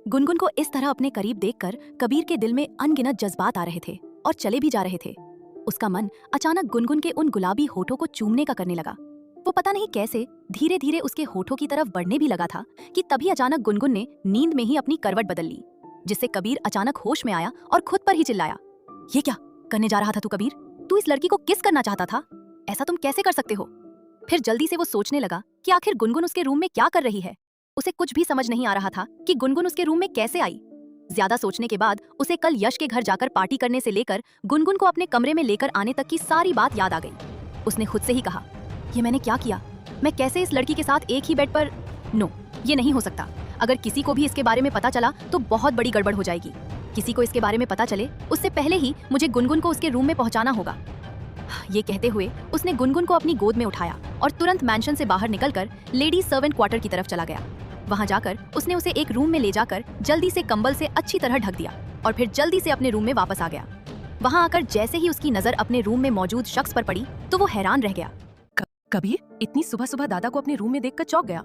गुनगुन को इस तरह अपने करीब देखकर कबीर के दिल में अनगिनत जज्बात आ रहे थे और चले भी जा रहे थे। उसका मन अचानक गुनगुन के उन गुलाबी होठों को चूमने का करने लगा। वो पता नहीं कैसे धीरे धीरे उसके होठों की तरफ बढ़ने भी लगा था कि तभी अचानक गुनगुन ने नींद में ही अपनी करवट बदल ली, जिससे कबीर अचानक होश में आया और खुद पर ही चिल्लाया, ये क्या करने जा रहा था तू कबीर? तू इस लड़की को किस करना चाहता था? ऐसा तुम कैसे कर सकते हो? फिर जल्दी से वो सोचने लगा कि आखिर गुनगुन उसके रूम में क्या कर रही है। उसे कुछ भी समझ नहीं आ रहा था कि गुनगुन उसके रूम में कैसे आई। ज्यादा सोचने के बाद उसे कल यश के घर जाकर पार्टी करने से लेकर गुनगुन को अपने कमरे में लेकर आने तक की सारी बात याद आ गई। उसने खुद से ही कहा, ये मैंने क्या किया? मैं कैसे इस लड़की के साथ एक ही बेड पर? नो, ये नहीं हो सकता। अगर किसी को भी इसके बारे में पता चला तो बहुत बड़ी गड़बड़ हो जाएगी। किसी को इसके बारे में पता चले उससे पहले ही मुझे गुनगुन को उसके रूम में पहुंचाना होगा। ये कहते हुए उसने गुनगुन को अपनी गोद में उठाया और तुरंत मैंशन से बाहर निकलकर लेडी सर्वेंट क्वार्टर की तरफ चला गया। वहां जाकर उसने उसे एक रूम में ले जाकर जल्दी से कंबल से अच्छी तरह ढक दिया और फिर जल्दी से अपने रूम में वापस आ गया। वहां आकर जैसे ही उसकी नजर अपने रूम में मौजूद शख्स पर पड़ी तो वो हैरान रह गया। कबीर इतनी सुबह सुबह दादा को अपने रूम में देखकर चौंक गया।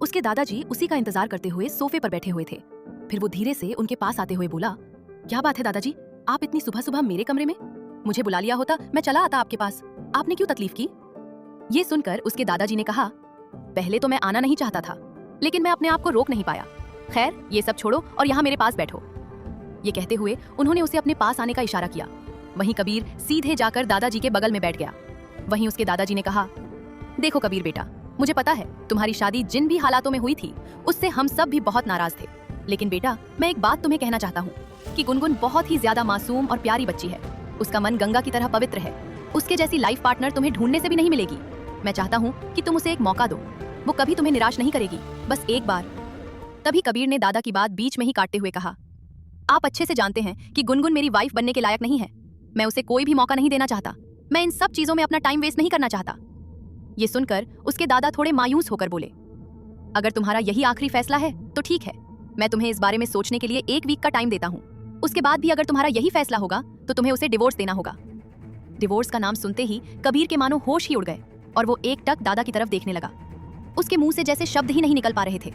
उसके दादाजी उसी का इंतजार करते हुए सोफे पर बैठे हुए थे। फिर वो धीरे से उनके पास आते हुए बोला, क्या बात है दादाजी, आप इतनी सुबह सुबह मेरे कमरे में? मुझे बुला लिया होता, मैं चला आता आपके पास। आपने क्यों तकलीफ की? ये सुनकर उसके दादाजी ने कहा, पहले तो मैं आना नहीं चाहता था, लेकिन मैं अपने आप को रोक नहीं पाया। खैर ये सब छोड़ो और यहाँ मेरे पास बैठो। ये कहते हुए उन्होंने उसे अपने पास आने का इशारा किया। वहीं कबीर सीधे जाकर दादाजी के बगल में बैठ गया। वहीं उसके दादाजी ने कहा, देखो कबीर बेटा, मुझे पता है तुम्हारी शादी जिन भी हालातों में हुई थी उससे हम सब भी बहुत नाराज थे, लेकिन बेटा मैं एक बात तुम्हें कहना चाहता हूँ कि गुनगुन बहुत ही ज्यादा मासूम और प्यारी बच्ची है। उसका मन गंगा की तरह पवित्र है। उसके जैसी लाइफ पार्टनर तुम्हें ढूंढने से भी नहीं मिलेगी। मैं चाहता हूँ कि तुम उसे एक मौका दो, वो कभी तुम्हें निराश नहीं करेगी, बस एक बार। तभी कबीर ने दादा की बात बीच में ही काटते हुए कहा, आप अच्छे से जानते हैं कि गुनगुन मेरी वाइफ बनने के लायक नहीं है। मैं उसे कोई भी मौका नहीं देना चाहता। मैं इन सब चीजों में अपना टाइम वेस्ट नहीं करना चाहता। ये सुनकर उसके दादा थोड़े मायूस होकर बोले, अगर तुम्हारा यही आखिरी फैसला है तो ठीक है, मैं तुम्हें इस बारे में सोचने के लिए 1 वीक का टाइम देता हूँ। उसके बाद भी अगर तुम्हारा यही फैसला होगा तो तुम्हें उसे डिवोर्स देना होगा। डिवोर्स का नाम सुनते ही कबीर के मानो होश ही उड़ गए और वो एकटक दादा की तरफ देखने लगा। उसके मुंह से जैसे शब्द ही नहीं निकल पा रहे थे।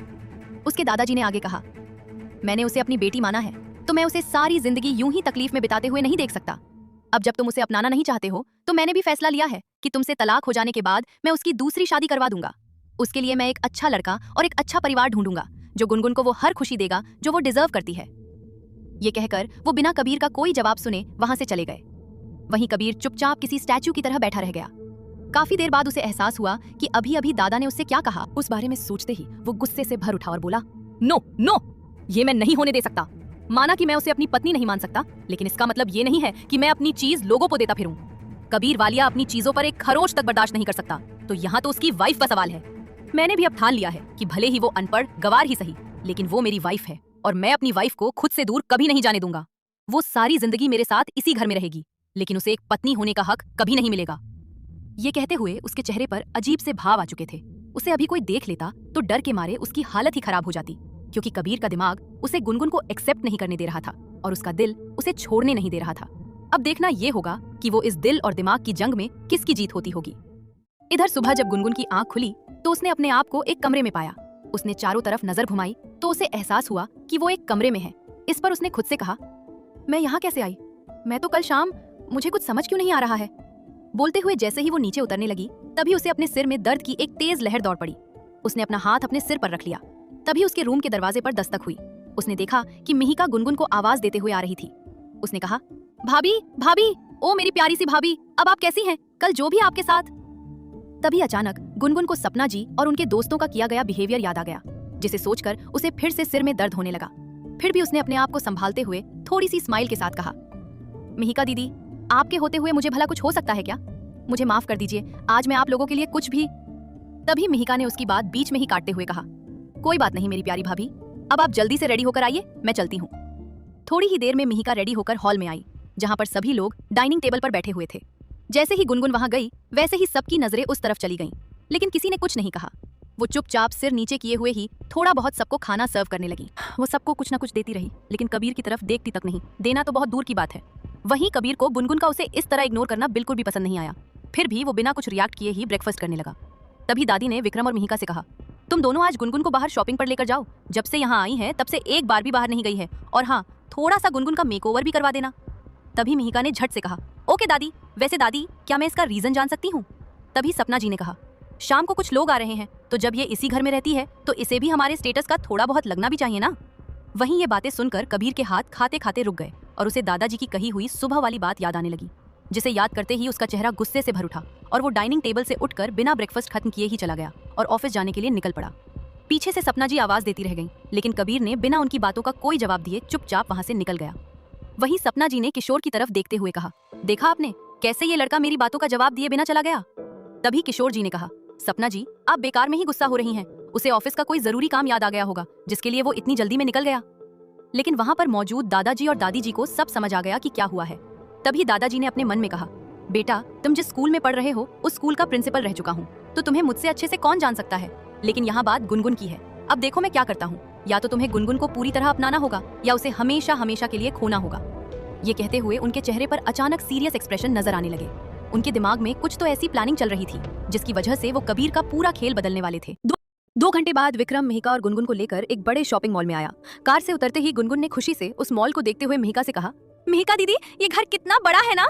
उसके दादाजी ने आगे कहा, मैंने उसे अपनी बेटी माना है, तो मैं उसे सारी जिंदगी यूं ही तकलीफ में बिताते हुए नहीं देख सकता। अब जब तुम उसे अपनाना नहीं चाहते हो, तो मैंने भी फैसला लिया है कि तुमसे तलाक हो जाने के बाद मैं उसकी दूसरी शादी करवा दूंगा। उसके लिए मैं एक अच्छा लड़का और एक अच्छा परिवार ढूंढूंगा, जो गुनगुन को वो हर खुशी देगा जो वो डिजर्व करती है। ये कहकर वो बिना कबीर का कोई जवाब सुने वहां से चले गए। वहीं कबीर चुपचाप किसी स्टैच्यू की तरह बैठा रह गया। काफी देर बाद उसे एहसास हुआ कि अभी अभी दादा ने उससे क्या कहा। उस बारे में सोचते ही वो गुस्से से भर उठा और बोला, नो नो, ये मैं नहीं होने दे सकता। माना कि मैं उसे अपनी पत्नी नहीं मान सकता, लेकिन इसका मतलब ये नहीं है कि मैं अपनी चीज लोगों को देता फिरूं। कबीर वालिया अपनी चीजों पर एक खरोच तक बर्दाश्त नहीं कर सकता, तो यहाँ तो उसकी वाइफ का सवाल है। मैंने भी अब ठान लिया है कि भले ही वो अनपढ़ गवार ही सही, लेकिन वो मेरी वाइफ है और मैं अपनी वाइफ को खुद से दूर कभी नहीं जाने दूंगा। वो सारी जिंदगी मेरे साथ इसी घर में रहेगी, लेकिन उसे एक पत्नी होने का हक कभी नहीं मिलेगा। ये कहते हुए उसके चेहरे पर अजीब से भाव आ चुके थे। उसे अभी कोई देख लेता तो डर के मारे उसकी हालत ही खराब हो जाती, क्योंकि कबीर का दिमाग उसे गुनगुन को एक्सेप्ट नहीं करने दे रहा था और उसका दिल उसे छोड़ने नहीं दे रहा था। अब देखना ये होगा कि वो इस दिल और दिमाग की जंग में किसकी जीत होती होगी। इधर सुबह जब गुनगुन की आंख खुली तो उसने अपने आप को एक कमरे में पाया। उसने चारों तरफ नजर घुमाई तो उसे एहसास हुआ कि वो एक कमरे में है। इस पर उसने खुद से कहा, मैं यहाँ कैसे आई? मैं तो कल शाम, मुझे कुछ समझ क्यों नहीं आ रहा है? बोलते हुए जैसे ही वो नीचे उतरने लगी, तभी उसे अपने सिर में दर्द की एक तेज लहर दौड़ पड़ी। उसने अपना हाथ अपने सिर पर रख लिया। तभी उसके रूम के दरवाजे पर दस्तक हुई। उसने देखा कि मिहिका गुनगुन को आवाज देते हुए आ रही थी। उसने कहा, भाभी भाभी, ओ मेरी प्यारी सी भाभी, अब आप कैसी हैं? कल जो भी आपके साथ। तभी अचानक गुनगुन को सपना जी और उनके दोस्तों का किया गया बिहेवियर याद आ गया, जिसे सोचकर उसे फिर से सिर में दर्द होने लगा। फिर भी उसने अपने आप को संभालते हुए थोड़ी सी स्माइल के साथ कहा, मिहिका दीदी, आपके होते हुए मुझे भला कुछ हो सकता है क्या? मुझे माफ कर दीजिए, आज मैं आप लोगों के लिए कुछ भी। तभी मिहिका ने उसकी बात बीच में ही काटते हुए कहा, कोई बात नहीं मेरी प्यारी भाभी, अब आप जल्दी से रेडी होकर आइए, मैं चलती हूँ। थोड़ी ही देर में मिहिका रेडी होकर हॉल में आई, जहाँ पर सभी लोग डाइनिंग टेबल पर बैठे हुए थे। जैसे ही गुनगुन वहां गई, वैसे ही सबकी नजरें उस तरफ चली गईं, लेकिन किसी ने कुछ नहीं कहा। वो चुपचाप सिर नीचे किए हुए ही थोड़ा बहुत सबको खाना सर्व करने लगी। वो सबको कुछ ना कुछ देती रही, लेकिन कबीर की तरफ देखती तक नहीं। देना तो बहुत दूर की बात है। वहीं कबीर को गुनगुन का उसे इस तरह इग्नोर करना बिल्कुल भी पसंद नहीं आया। फिर भी वो बिना कुछ रिएक्ट किए ही ब्रेकफास्ट करने लगा। तभी दादी ने विक्रम और मिहिका से कहा, तुम दोनों आज गुनगुन को बाहर शॉपिंग पर लेकर जाओ। जब से यहाँ आई है तब से एक बार भी बाहर नहीं गई है, और हाँ, थोड़ा सा गुनगुन का मेकओवर भी करवा देना। तभी मिहिका ने झट से कहा, ओके दादी। वैसे दादी, क्या मैं इसका रीजन जान सकती हूँ? तभी सपना जी ने कहा, शाम को कुछ लोग आ रहे हैं, तो जब ये इसी घर में रहती है तो इसे भी हमारे स्टेटस का थोड़ा बहुत लगना भी चाहिए ना। वहीं ये बातें सुनकर कबीर के हाथ खाते खाते रुक गए और उसे दादाजी की कही हुई सुबह वाली बात याद आने लगी, जिसे याद करते ही उसका चेहरा गुस्से से भर उठा और वो डाइनिंग टेबल से उठकर बिना ब्रेकफास्ट खत्म किए ही चला गया और ऑफिस जाने के लिए निकल पड़ा। पीछे से सपना जी आवाज देती रह गईं, लेकिन कबीर ने बिना उनकी बातों का कोई जवाब दिए चुपचाप वहां से निकल गया। वहीं सपना जी ने किशोर की तरफ देखते हुए कहा, देखा आपने कैसे ये लड़का मेरी बातों का जवाब दिए बिना चला गया? तभी किशोर जी ने कहा, सपना जी, आप बेकार में ही गुस्सा हो रही हैं। उसे ऑफिस का कोई जरूरी काम याद आ गया होगा, जिसके लिए वो इतनी जल्दी में निकल गया। लेकिन वहां पर मौजूद दादाजी और दादी जी को सब समझ आ गया कि क्या हुआ है। तभी दादाजी ने अपने मन में कहा, बेटा, तुम जिस स्कूल में पढ़ रहे हो उस स्कूल का प्रिंसिपल रह चुका हूँ, तो तुम्हें मुझसे अच्छे से कौन जान सकता है। लेकिन यहाँ बात गुनगुन की है। अब देखो मैं क्या करता हूँ, या तो तुम्हें गुनगुन को पूरी तरह अपनाना होगा या उसे हमेशा हमेशा के लिए खोना होगा। ये कहते हुए उनके चेहरे पर अचानक सीरियस एक्सप्रेशन नजर आने लगे। उनके दिमाग में कुछ तो ऐसी प्लानिंग चल रही थी जिसकी वजह से वो कबीर का पूरा खेल बदलने वाले थे। 2 घंटे बाद विक्रम मिहिका और गुनगुन को लेकर एक बड़े शॉपिंग मॉल में आया। कार से उतरते ही गुनगुन ने खुशी से उस मॉल को देखते हुए मिहिका से कहा, मिहिका दीदी, ये घर कितना बड़ा है ना?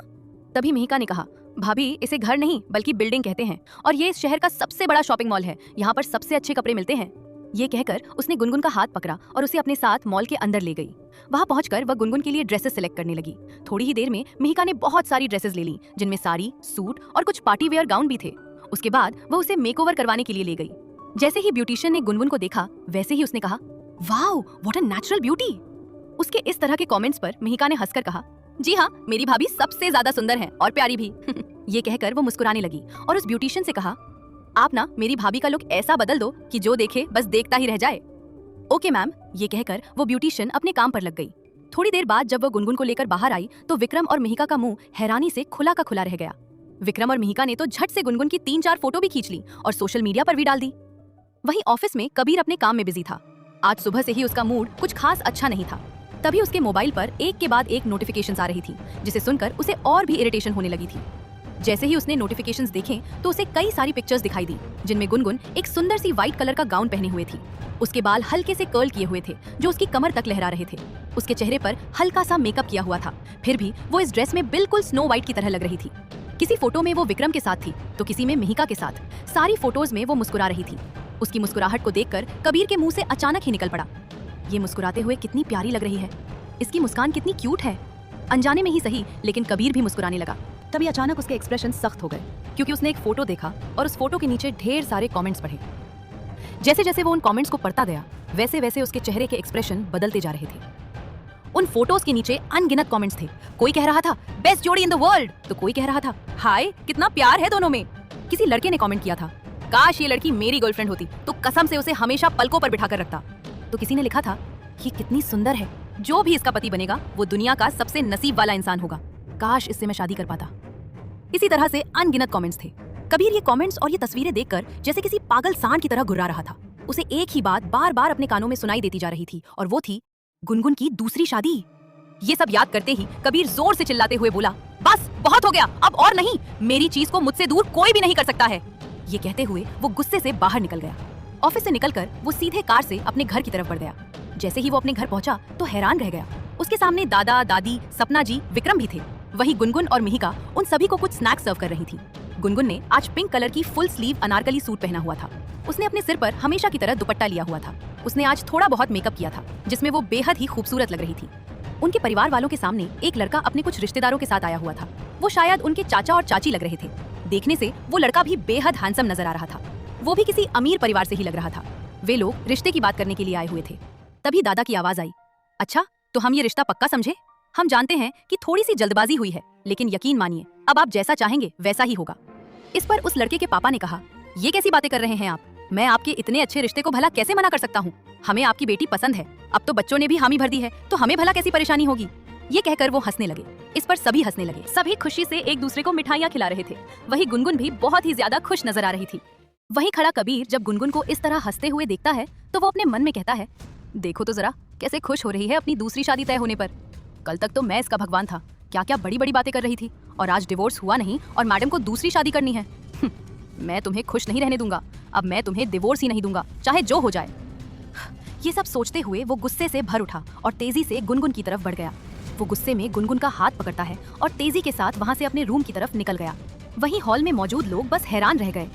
तभी मिहिका ने कहा, भाभी, इसे घर नहीं बल्कि बिल्डिंग कहते हैं, और ये इस शहर का सबसे बड़ा शॉपिंग मॉल है। यहाँ पर सबसे अच्छे कपड़े मिलते हैं। ये कहकर उसने गुनगुन का हाथ पकड़ा और उसे अपने साथ मॉल के अंदर ले गई। वहां पहुंचकर वह गुनगुन के लिए ड्रेसेस सिलेक्ट करने लगी। थोड़ी ही देर में मिहिका ने बहुत सारी ड्रेसेस ले ली, जिनमें साड़ी, सूट और कुछ पार्टी वेयर गाउन भी थे। उसके बाद वह उसे मेकओवर करवाने के लिए ले गई। जैसे ही ब्यूटिशियन ने गुनगुन को देखा, वैसे ही उसने कहा, wow, what a natural beauty. उसके इस तरह के कमेंट्स पर मिहिका ने हंसकर कहा, जी हाँ, मेरी भाभी सबसे ज्यादा सुंदर है और प्यारी भी। ये कहकर वो मुस्कुराने लगी और उस ब्यूटिशियन से कहा, आप ना मेरी भाभी का लुक ऐसा बदल दो कि जो देखे बस देखता ही रह जाए। Okay ma'am. ये कहकर वो ब्यूटिशियन अपने काम पर लग गई। थोड़ी देर बाद जब वो गुनगुन को लेकर बाहर आई तो विक्रम और मिहिका का मुंह हैरानी से खुला का खुला रह गया। विक्रम और मिहिका ने तो झट से गुनगुन की 3-4 फोटो भी खींच ली और सोशल मीडिया पर भी डाल दी। वहीं ऑफिस में कबीर अपने काम में बिजी था। आज सुबह से ही उसका मूड कुछ खास अच्छा नहीं था। तभी उसके मोबाइल पर एक के बाद एक नोटिफिकेशंस आ रही थी, जिसे सुनकर उसे और भी इरिटेशन होने लगी थी। जैसे ही उसने नोटिफिकेशंस देखे तो उसे कई सारी पिक्चर्स दिखाई दी, जिनमें गुनगुन एक सुंदर सी व्हाइट कलर का गाउन पहने हुए थी। उसके बाल हल्के से कर्ल किए हुए थे जो उसकी कमर तक लहरा रहे थे। उसके चेहरे पर हल्का सा मेकअप किया हुआ था, फिर भी वो इस ड्रेस में बिल्कुल स्नो व्हाइट की तरह लग रही थी। किसी फोटो में वो विक्रम के साथ थी तो किसी में मिहिका के साथ। सारी फोटोज में वो मुस्कुरा रही थी। उसकी मुस्कुराहट को देखकर कबीर के मुंह से अचानक ही निकल पड़ा, ये मुस्कुराते हुए कितनी प्यारी लग रही है, इसकी मुस्कान कितनी क्यूट है। अनजाने में ही सही, लेकिन कबीर भी मुस्कुराने लगा। तभी अचानक उसके एक्सप्रेशन सख्त हो गए, क्योंकि उसने एक फोटो देखा और उस फोटो के नीचे ढेर सारे कमेंट्स पढ़े। जैसे जैसे वो उन कमेंट्स को पढ़ता गया, वैसे वैसे उसके चेहरे के एक्सप्रेशन बदलते जा रहे थे। उन फोटोज के नीचे अनगिनत कमेंट्स थे। कोई कह रहा था बेस्ट जोड़ी इन द वर्ल्ड, तो कोई कह रहा था हाय कितना प्यार है दोनों में। किसी लड़के ने कमेंट किया था काश ये लड़की मेरी गर्लफ्रेंड होती तो कसम से उसे हमेशा पलकों पर बिठाकर रखता। तो किसी ने लिखा था ये कितनी सुंदर है, जो भी इसका पति बनेगा वो दुनिया का सबसे नसीब वाला इंसान होगा, काश इससे मैं शादी कर पाता। इसी तरह से अनगिनत कमेंट्स थे। कबीर ये कमेंट्स और ये तस्वीरें देखकर जैसे किसी पागल सांड की तरह घुर्रा रहा था। उसे एक ही बात बार बार अपने कानों में सुनाई देती जा रही थी, और वो थी गुनगुन की दूसरी शादी। ये सब याद करते ही कबीर जोर से चिल्लाते हुए बोला बस बहुत हो गया, अब और नहीं, मेरी चीज को मुझसे दूर कोई भी नहीं कर सकता है। ये कहते हुए वो गुस्से से बाहर निकल गया। ऑफिस से निकलकर वो सीधे कार से अपने घर की तरफ बढ़ गया। जैसे ही वो अपने घर पहुंचा तो हैरान रह गया। उसके सामने दादा दादी, सपना जी, विक्रम भी थे। वहीं गुनगुन और मिहिका उन सभी को कुछ स्नैक्स सर्व कर रही थी। गुनगुन ने आज पिंक कलर की फुल स्लीव अनारकली सूट पहना हुआ था। उसने अपने सिर पर हमेशा की तरह दुपट्टा लिया हुआ था। उसने आज थोड़ा बहुत मेकअप किया था, जिसमें वो बेहद ही खूबसूरत लग रही थी। उनके परिवार वालों के सामने एक लड़का अपने कुछ रिश्तेदारों के साथ आया हुआ था। वो शायद उनके चाचा और चाची लग रहे थे। देखने से वो लड़का भी बेहद हैंडसम नजर आ रहा था। वो भी किसी अमीर परिवार से ही लग रहा था। वे लोग रिश्ते की बात करने के लिए आए हुए थे। तभी दादा की आवाज आई, अच्छा तो हम ये रिश्ता पक्का समझे? हम जानते हैं कि थोड़ी सी जल्दबाजी हुई है, लेकिन यकीन मानिए अब आप जैसा चाहेंगे वैसा ही होगा। इस पर उस लड़के के पापा ने कहा, ये कैसी बातें कर रहे हैं आप? मैं आपके इतने अच्छे रिश्ते को भला कैसे मना कर सकता हूँ? हमें आपकी बेटी पसंद है। अब तो बच्चों ने भी हामी भर दी है, तो हमें भला कैसी परेशानी होगी? ये कहकर वो हंसने लगे। इस पर सभी हंसने लगे। सभी खुशी से एक दूसरे को मिठाइयाँ खिला रहे थे। वहीं गुनगुन भी बहुत ही ज्यादा खुश नजर आ रही थी। वहीं खड़ा कबीर जब गुनगुन को इस तरह हंसते हुए देखता है तो वो अपने मन में कहता है, देखो तो जरा कैसे खुश हो रही है अपनी दूसरी शादी तय होने पर। कल तक तो मैं इसका भगवान था, क्या क्या बड़ी बड़ी बातें कर रही थी, और आज डिवोर्स हुआ नहीं और मैडम को दूसरी शादी करनी है। मैं तुम्हें खुश नहीं रहने दूंगा, अब मैं तुम्हें डिवोर्स ही नहीं दूंगा, चाहे जो हो जाए। ये सब सोचते हुए वो गुस्से से भर उठा और तेजी से गुनगुन की तरफ बढ़ गया। वो गुस्से में गुनगुन का हाथ पकड़ता है और तेजी के साथ वहाँ से अपने रूम की तरफ निकल गया। वहीं हॉल में मौजूद लोग बस हैरान रह गए।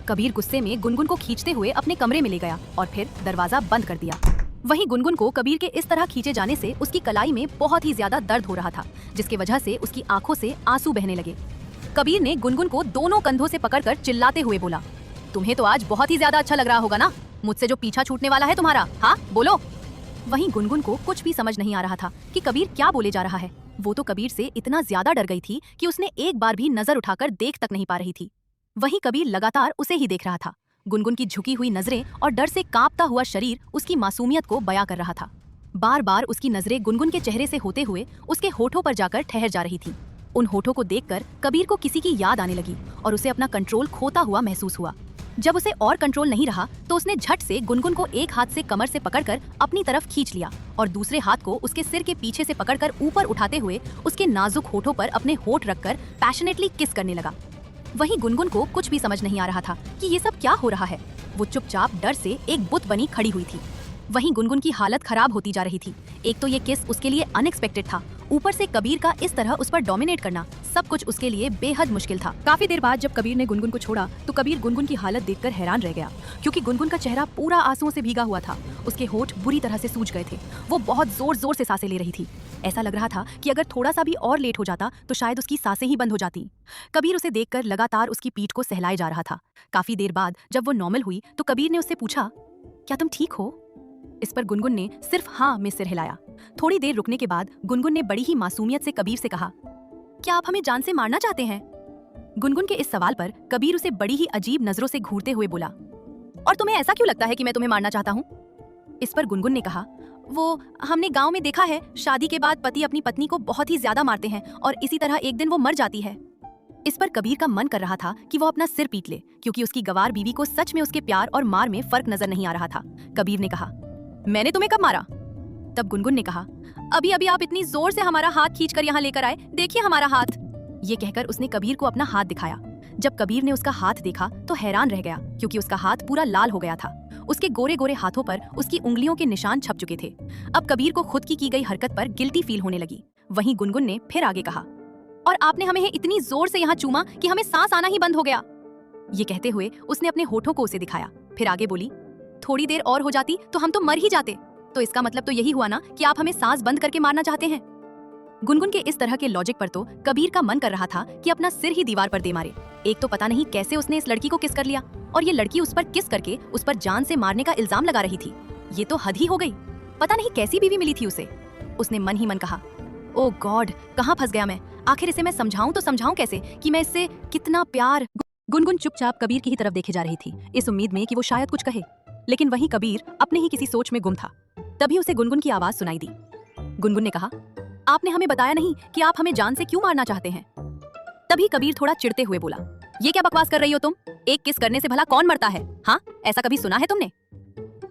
कबीर गुस्से में गुनगुन को खींचते हुए अपने कमरे में ले गया और फिर दरवाजा बंद कर दिया। वहीं गुनगुन को कबीर के इस तरह खींचे जाने से उसकी कलाई में बहुत ही ज्यादा दर्द हो रहा था, जिसकी वजह से उसकी आंखों से आंसू बहने लगे। कबीर ने गुनगुन को दोनों कंधों से पकड़कर चिल्लाते हुए बोला, तुम्हें तो आज बहुत ही ज्यादा अच्छा लग रहा होगा ना, मुझसे जो पीछा छूटने वाला है तुम्हारा, हाँ बोलो। वहीं गुनगुन को कुछ भी समझ नहीं आ रहा था कि कबीर क्या बोले जा रहा है। वो तो कबीर से इतना ज्यादा डर गई थी कि उसने एक बार भी नजर उठाकर देख तक नहीं पा रही थी। वहीं कबीर लगातार उसे ही देख रहा था। गुनगुन की झुकी हुई नजरें और डर से कांपता हुआ शरीर उसकी मासूमियत को बयां कर रहा था। बार बार उसकी नजरें गुनगुन के चेहरे से होते हुए उसके होठों पर जाकर ठहर जा रही थी। उन होठों को देखकर कबीर को किसी की याद आने लगी और उसे अपना कंट्रोल खोता हुआ महसूस हुआ। जब उसे और कंट्रोल नहीं रहा तो उसने झट से गुनगुन को एक हाथ से कमर से पकड़कर अपनी तरफ खींच लिया और दूसरे हाथ को उसके सिर के पीछे से पकड़कर ऊपर उठाते हुए उसके नाजुक होठों पर अपने होठ रखकर पैशनेटली किस करने लगा। वहीं गुनगुन को कुछ भी समझ नहीं आ रहा था कि ये सब क्या हो रहा है। वो चुपचाप डर से एक बुत बनी खड़ी हुई थी। वहीं गुनगुन की हालत खराब होती जा रही थी। एक तो ये किस उसके लिए अनएक्सपेक्टेड था, ऊपर से कबीर का इस तरह उस पर डोमिनेट करना, सब कुछ उसके लिए बेहद मुश्किल था। काफी देर बाद जब कबीर ने गुनगुन को छोड़ा तो कबीर गुनगुन की हालत देखकर हैरान रह गया, क्योंकि गुनगुन का चेहरा पूरा आंसुओं से भीगा हुआ था। उसके होठ बुरी तरह से सूज गए थे। वो बहुत जोर जोर से सांसें ले रही थी। ऐसा लग रहा था कि अगर थोड़ा सा भी और लेट हो जाता तो शायद उसकी सांसें ही बंद हो जाती। कबीर उसे देखकर लगातार उसकी पीठ को सहलाए जा रहा था। काफी देर बाद जब वो नॉर्मल हुई तो कबीर ने उससे पूछा, क्या तुम ठीक हो? इस पर गुनगुन ने सिर्फ हाँ में सिर हिलाया। थोड़ी देर रुकने के बाद गुनगुन ने बड़ी ही मासूमियत से कबीर से कहा, क्या आप हमें जान से मारना चाहते हैं? गुनगुन के इस सवाल पर कबीर उसे बड़ी ही अजीब नजरों से घूरते हुए बोला, और तुम्हें ऐसा क्यों लगता है कि मैं तुम्हें मारना चाहता हूँ? इस पर गुनगुन ने कहा, वो हमने गांव में देखा है, शादी के बाद पति अपनी पत्नी को बहुत ही ज्यादा मारते हैं और इसी तरह एक दिन वो मर जाती है। इस पर कबीर का मन कर रहा था कि वो अपना सिर पीट ले, क्योंकि उसकी गवार बीवी को सच में उसके प्यार और मार में फर्क नजर नहीं आ रहा था। कबीर ने कहा, मैंने तुम्हें कब मारा? तब गुनगुन ने कहा, अभी अभी आप इतनी जोर से हमारा हाथ खींचकर यहाँ लेकर आए, देखिए हमारा हाथ। ये कहकर उसने कबीर को अपना हाथ दिखाया। जब कबीर ने उसका हाथ देखा तो हैरान रह गया, क्योंकि उसका हाथ पूरा लाल हो गया था। उसके गोरे गोरे हाथों पर उसकी उंगलियों के निशान छप चुके थे। अब कबीर को खुद की गई हरकत पर गिल्टी फील होने लगी। वहीं गुनगुन ने फिर आगे कहा, और आपने हमें इतनी जोर से यहाँ चूमा कि हमें सांस आना ही बंद हो गया। ये कहते हुए उसने अपने होठों को उसे दिखाया, फिर आगे बोली, थोड़ी देर और हो जाती तो हम तो मर ही जाते। तो इसका मतलब तो यही हुआ ना कि आप हमें सांस बंद करके मारना चाहते हैं। गुनगुन के इस तरह के लॉजिक पर तो कबीर का मन कर रहा था कि अपना सिर ही दीवार पर दे मारे। एक तो पता नहीं कैसे उसने इस लड़की को किस कर लिया, और ये लड़की उस पर किस करके उस पर जान से मारने का इल्जाम लगा रही थी। ये तो हद ही हो गई। पता नहीं कैसी बीवी मिली थी उसे। उसने मन ही मन कहा, ओ गॉड, कहाँ फंस गया मैं। आखिर इसे मैं समझाऊं तो समझाऊं कैसे कि मैं इससे कितना प्यार। गुनगुन चुपचाप कबीर की ही तरफ देखे जा रही थी, इस उम्मीद में कि वो शायद कुछ कहे, लेकिन वहीं कबीर अपने ही किसी सोच में गुम था। तभी उसे गुनगुन की आवाज सुनाई दी। गुनगुन ने कहा, आपने हमें बताया नहीं कि आप हमें जान से क्यों मारना चाहते हैं। तभी कबीर थोड़ा चिढ़ते हुए बोला, ये क्या बकवास कर रही हो तुम? एक किस करने से भला कौन मरता है? हाँ, ऐसा कभी सुना है तुमने?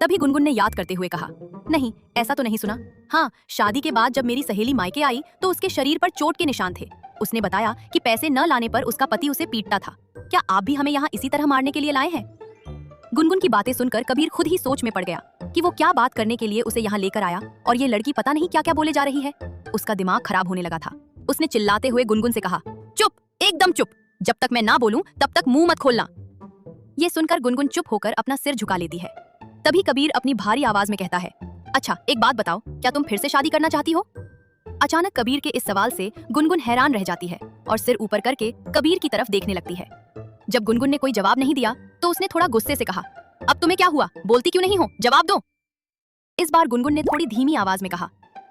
तभी गुनगुन ने याद करते हुए कहा, नहीं, ऐसा तो नहीं सुना। हाँ, शादी के बाद जब मेरी सहेली मायके आई तो उसके शरीर पर चोट के निशान थे। उसने बताया कि पैसे न लाने पर उसका पति उसे पीटता था। क्या आप भी हमें यहाँ इसी तरह मारने के लिए लाए हैं? गुनगुन की बातें सुनकर कबीर खुद ही सोच में पड़ गया कि वो क्या बात करने के लिए उसे यहाँ लेकर आया, और ये लड़की पता नहीं क्या क्या बोले जा रही है। उसका दिमाग खराब होने लगा था। उसने चिल्लाते हुए गुनगुन से कहा, चुप, एकदम चुप, जब तक मैं ना बोलूं तब तक मुंह मत खोलना। ये सुनकर गुनगुन चुप होकर अपना सिर झुका लेती है। तभी कबीर अपनी भारी आवाज में कहता है, अच्छा एक बात बताओ, क्या तुम फिर से शादी करना चाहती हो? अचानक कबीर के इस सवाल से गुनगुन हैरान रह जाती है और सिर ऊपर करके कबीर की तरफ देखने लगती है। जब गुनगुन ने कोई जवाब नहीं दिया तो उसने थोड़ा गुस्से से कहा, अब तुम्हें क्या हुआ? बोलती क्यों नहीं हो? जवाब दो। इस बार गुनगुन ने थोड़ी धीमी आवाज में कहा,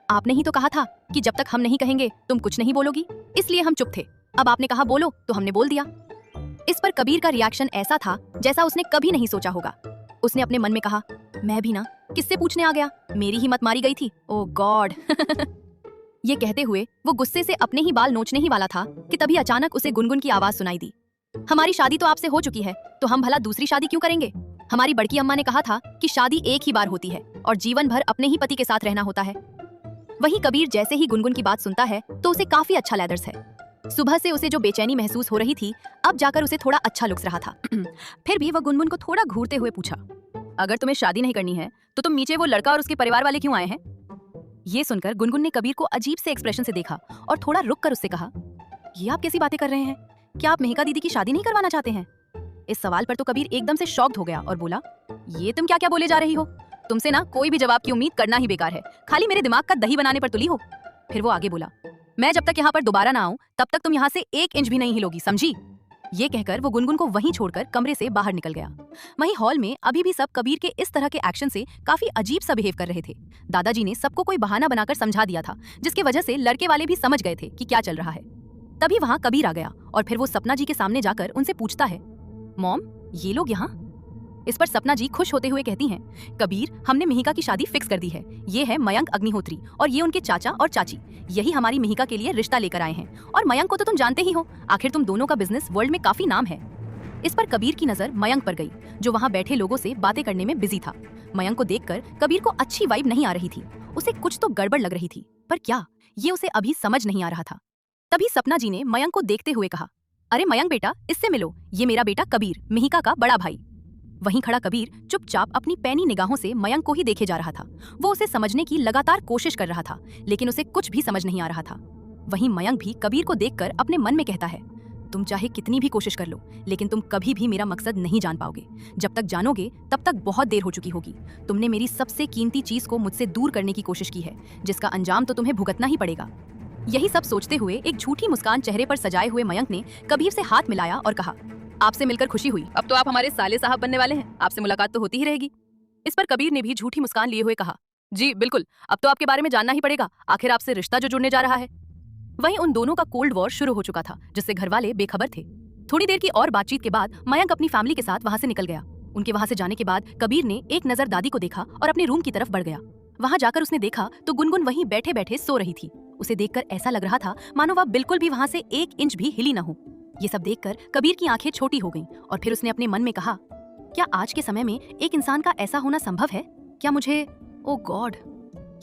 आपने ही तो कहा था कि जब तक हम नहीं कहेंगे तुम कुछ नहीं बोलोगी, इसलिए हम चुप थे। अब आपने कहा बोलो तो हमने बोल दिया। इस पर कबीर का रिएक्शन ऐसा था जैसा उसने कभी नहीं सोचा होगा। उसने अपने मन में कहा, मैं भी ना, किससे पूछने आ गया, मेरी ही मत मारी गई थी। ओ गॉड। ये कहते हुए वो गुस्से से अपने ही बाल नोचने ही वाला था कि तभी अचानक उसे गुनगुन की आवाज सुनाई दी, हमारी शादी तो आपसे हो चुकी है, तो हम भला दूसरी शादी क्यों करेंगे? हमारी बड़की अम्मा ने कहा था कि शादी एक ही बार होती है और जीवन भर अपने ही पति के साथ रहना होता है। वहीं कबीर जैसे ही गुनगुन की बात सुनता है तो उसे काफी अच्छा लैदर्स है। सुबह से उसे जो बेचैनी महसूस हो रही थी, अब जाकर उसे थोड़ा अच्छा लुक्स रहा था। फिर भी वह गुनगुन को थोड़ा घूरते हुए पूछा, अगर तुम्हें शादी नहीं करनी है तो तुम नीचे वो लड़का और उसके परिवार वाले क्यों आए हैं? ये सुनकर गुनगुन ने कबीर को अजीब से एक्सप्रेशन से देखा और थोड़ा रुक कर उससे कहा, ये आप कैसी बातें कर रहे हैं? क्या आप मेहका दीदी की शादी नहीं करवाना चाहते हैं? इस सवाल पर तो कबीर एकदम से शॉक्ड हो गया और बोला, ये तुम क्या क्या बोले जा रही हो? तुमसे ना कोई भी जवाब की उम्मीद करना ही बेकार है, खाली मेरे दिमाग का दही बनाने पर तुली हो। फिर वो आगे बोला, मैं जब तक यहाँ पर दोबारा ना आऊं तब तक तुम यहाँ से 1 इंच भी नहीं हिलोगी, समझी? ये कहकर वो गुनगुन को वहीं छोड़कर कमरे से बाहर निकल गया। वहीं हॉल में अभी भी सब कबीर के इस तरह के एक्शन से काफी अजीब सा बिहेव कर रहे थे। दादाजी ने सबको कोई बहाना बनाकर समझा दिया था, जिसकी वजह से लड़के वाले भी समझ गए थे कि क्या चल रहा है। तभी वहां कबीर आ गया और फिर वो सपना जी के सामने जाकर उनसे पूछता है, मॉम, ये लोग यहाँ? इस पर सपना जी खुश होते हुए कहती हैं, कबीर, हमने मिहिका की शादी फिक्स कर दी है। ये है मयंक अग्निहोत्री और ये उनके चाचा और चाची। यही हमारी मिहिका के लिए रिश्ता लेकर आए हैं। और मयंक को तो तुम जानते ही हो, आखिर तुम दोनों का बिजनेस वर्ल्ड में काफी नाम है। इस पर कबीर की नजर मयंक पर गई, जो वहाँ बैठे लोगों से बातें करने में बिजी था। मयंक को देखकर कबीर को अच्छी वाइब नहीं आ रही थी। उसे कुछ तो गड़बड़ लग रही थी, पर क्या, ये उसे अभी समझ नहीं आ रहा था। तभी सपना जी ने मयंक को देखते हुए कहा, अरे मयंक बेटा, इससे मिलो, ये मेरा बेटा कबीर, मिहिका का बड़ा भाई। वहीं खड़ा कबीर चुपचाप अपनी पैनी निगाहों से मयंक को ही देखे जा रहा था। वो उसे समझने की लगातार कोशिश कर रहा था, लेकिन उसे कुछ भी समझ नहीं आ रहा था। वहीं मयंक भी कबीर को देखकर अपने मन में कहता है, तुम चाहे कितनी भी कोशिश कर लो, लेकिन तुम कभी भी मेरा मकसद नहीं जान पाओगे। जब तक जानोगे तब तक बहुत देर हो चुकी होगी। तुमने मेरी सबसे कीमती चीज को मुझसे दूर करने की कोशिश की है, जिसका अंजाम तो तुम्हें भुगतना ही पड़ेगा। यही सब सोचते हुए एक झूठी मुस्कान चेहरे पर सजाए हुए मयंक ने कबीर से हाथ मिलाया और कहा, आपसे मिलकर खुशी हुई। अब तो आप हमारे साले साहब बनने वाले हैं, आपसे मुलाकात तो होती ही रहेगी। इस पर कबीर ने भी झूठी मुस्कान लिए हुए कहा, जी बिल्कुल, अब तो आपके बारे में जानना ही पड़ेगा, आखिर आपसे रिश्ता जो जुड़ने जा रहा है। वहीं उन दोनों का कोल्ड वॉर शुरू हो चुका था, जिससे घर वाले बेखबर थे। थोड़ी देर की और बातचीत के बाद मयंक अपनी फैमिली के साथ वहां से निकल गया। उनके वहां से जाने के बाद कबीर ने एक नजर दादी को देखा और अपने रूम की तरफ बढ़ गया। वहां जाकर उसने देखा तो गुनगुन वहीं बैठे बैठे सो रही थी। उसे देखकर ऐसा लग रहा था मानो वह बिल्कुल भी वहां से 1 इंच भी हिली न हो। ये सब देखकर कबीर की आंखें छोटी हो गईं और फिर उसने अपने मन में कहा, क्या आज के समय में एक इंसान का ऐसा होना संभव है? क्या मुझे, ओ गॉड।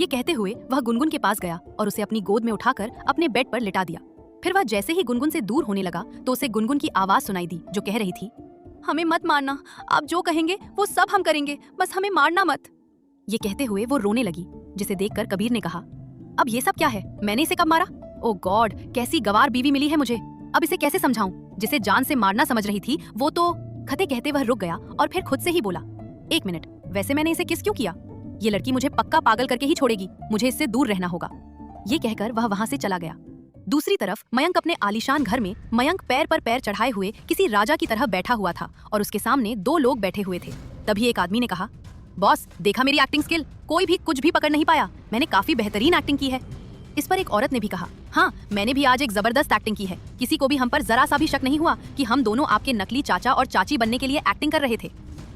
ये कहते हुए वह गुनगुन के पास गया और उसे अपनी गोद में उठाकर अपने बेड पर लिटा दिया। फिर वह जैसे ही गुनगुन से दूर होने लगा तो उसे गुनगुन की आवाज सुनाई दी जो कह रही थी, हमें मत मारना, आप जो कहेंगे वो सब हम करेंगे, बस हमें मारना मत। ये कहते हुए वो रोने लगी, जिसे देखकर कबीर ने कहा, अब ये सब क्या है, मैंने इसे कब मारा? ओ गॉड, कैसी गवार बीवी मिली है मुझे, अब इसे कैसे समझाऊं? जिसे जान से मारना समझ रही थी वो तो। खते कहते वह रुक गया और फिर खुद से ही बोला, एक मिनट, वैसे मैंने इसे किस क्यों किया? ये लड़की मुझे पक्का पागल करके ही छोड़ेगी, मुझे इससे दूर रहना होगा। ये कहकर वह वहां से चला गया। दूसरी तरफ मयंक अपने आलीशान घर में मयंक पैर पर पैर चढ़ाए हुए किसी राजा की तरह बैठा हुआ था और उसके सामने 2 लोग बैठे हुए थे। तभी एक आदमी ने कहा, बॉस देखा मेरी एक्टिंग स्किल, कोई भी कुछ भी पकड़ नहीं पाया, मैंने काफी बेहतरीन एक्टिंग की है। इस पर एक औरत ने भी कहा, हाँ मैंने भी आज एक जबरदस्त एक्टिंग की है, किसी को भी हम पर जरा सा भी शक नहीं हुआ कि हम दोनों आपके नकली चाचा और चाची बनने के लिए एक्टिंग कर रहे थे।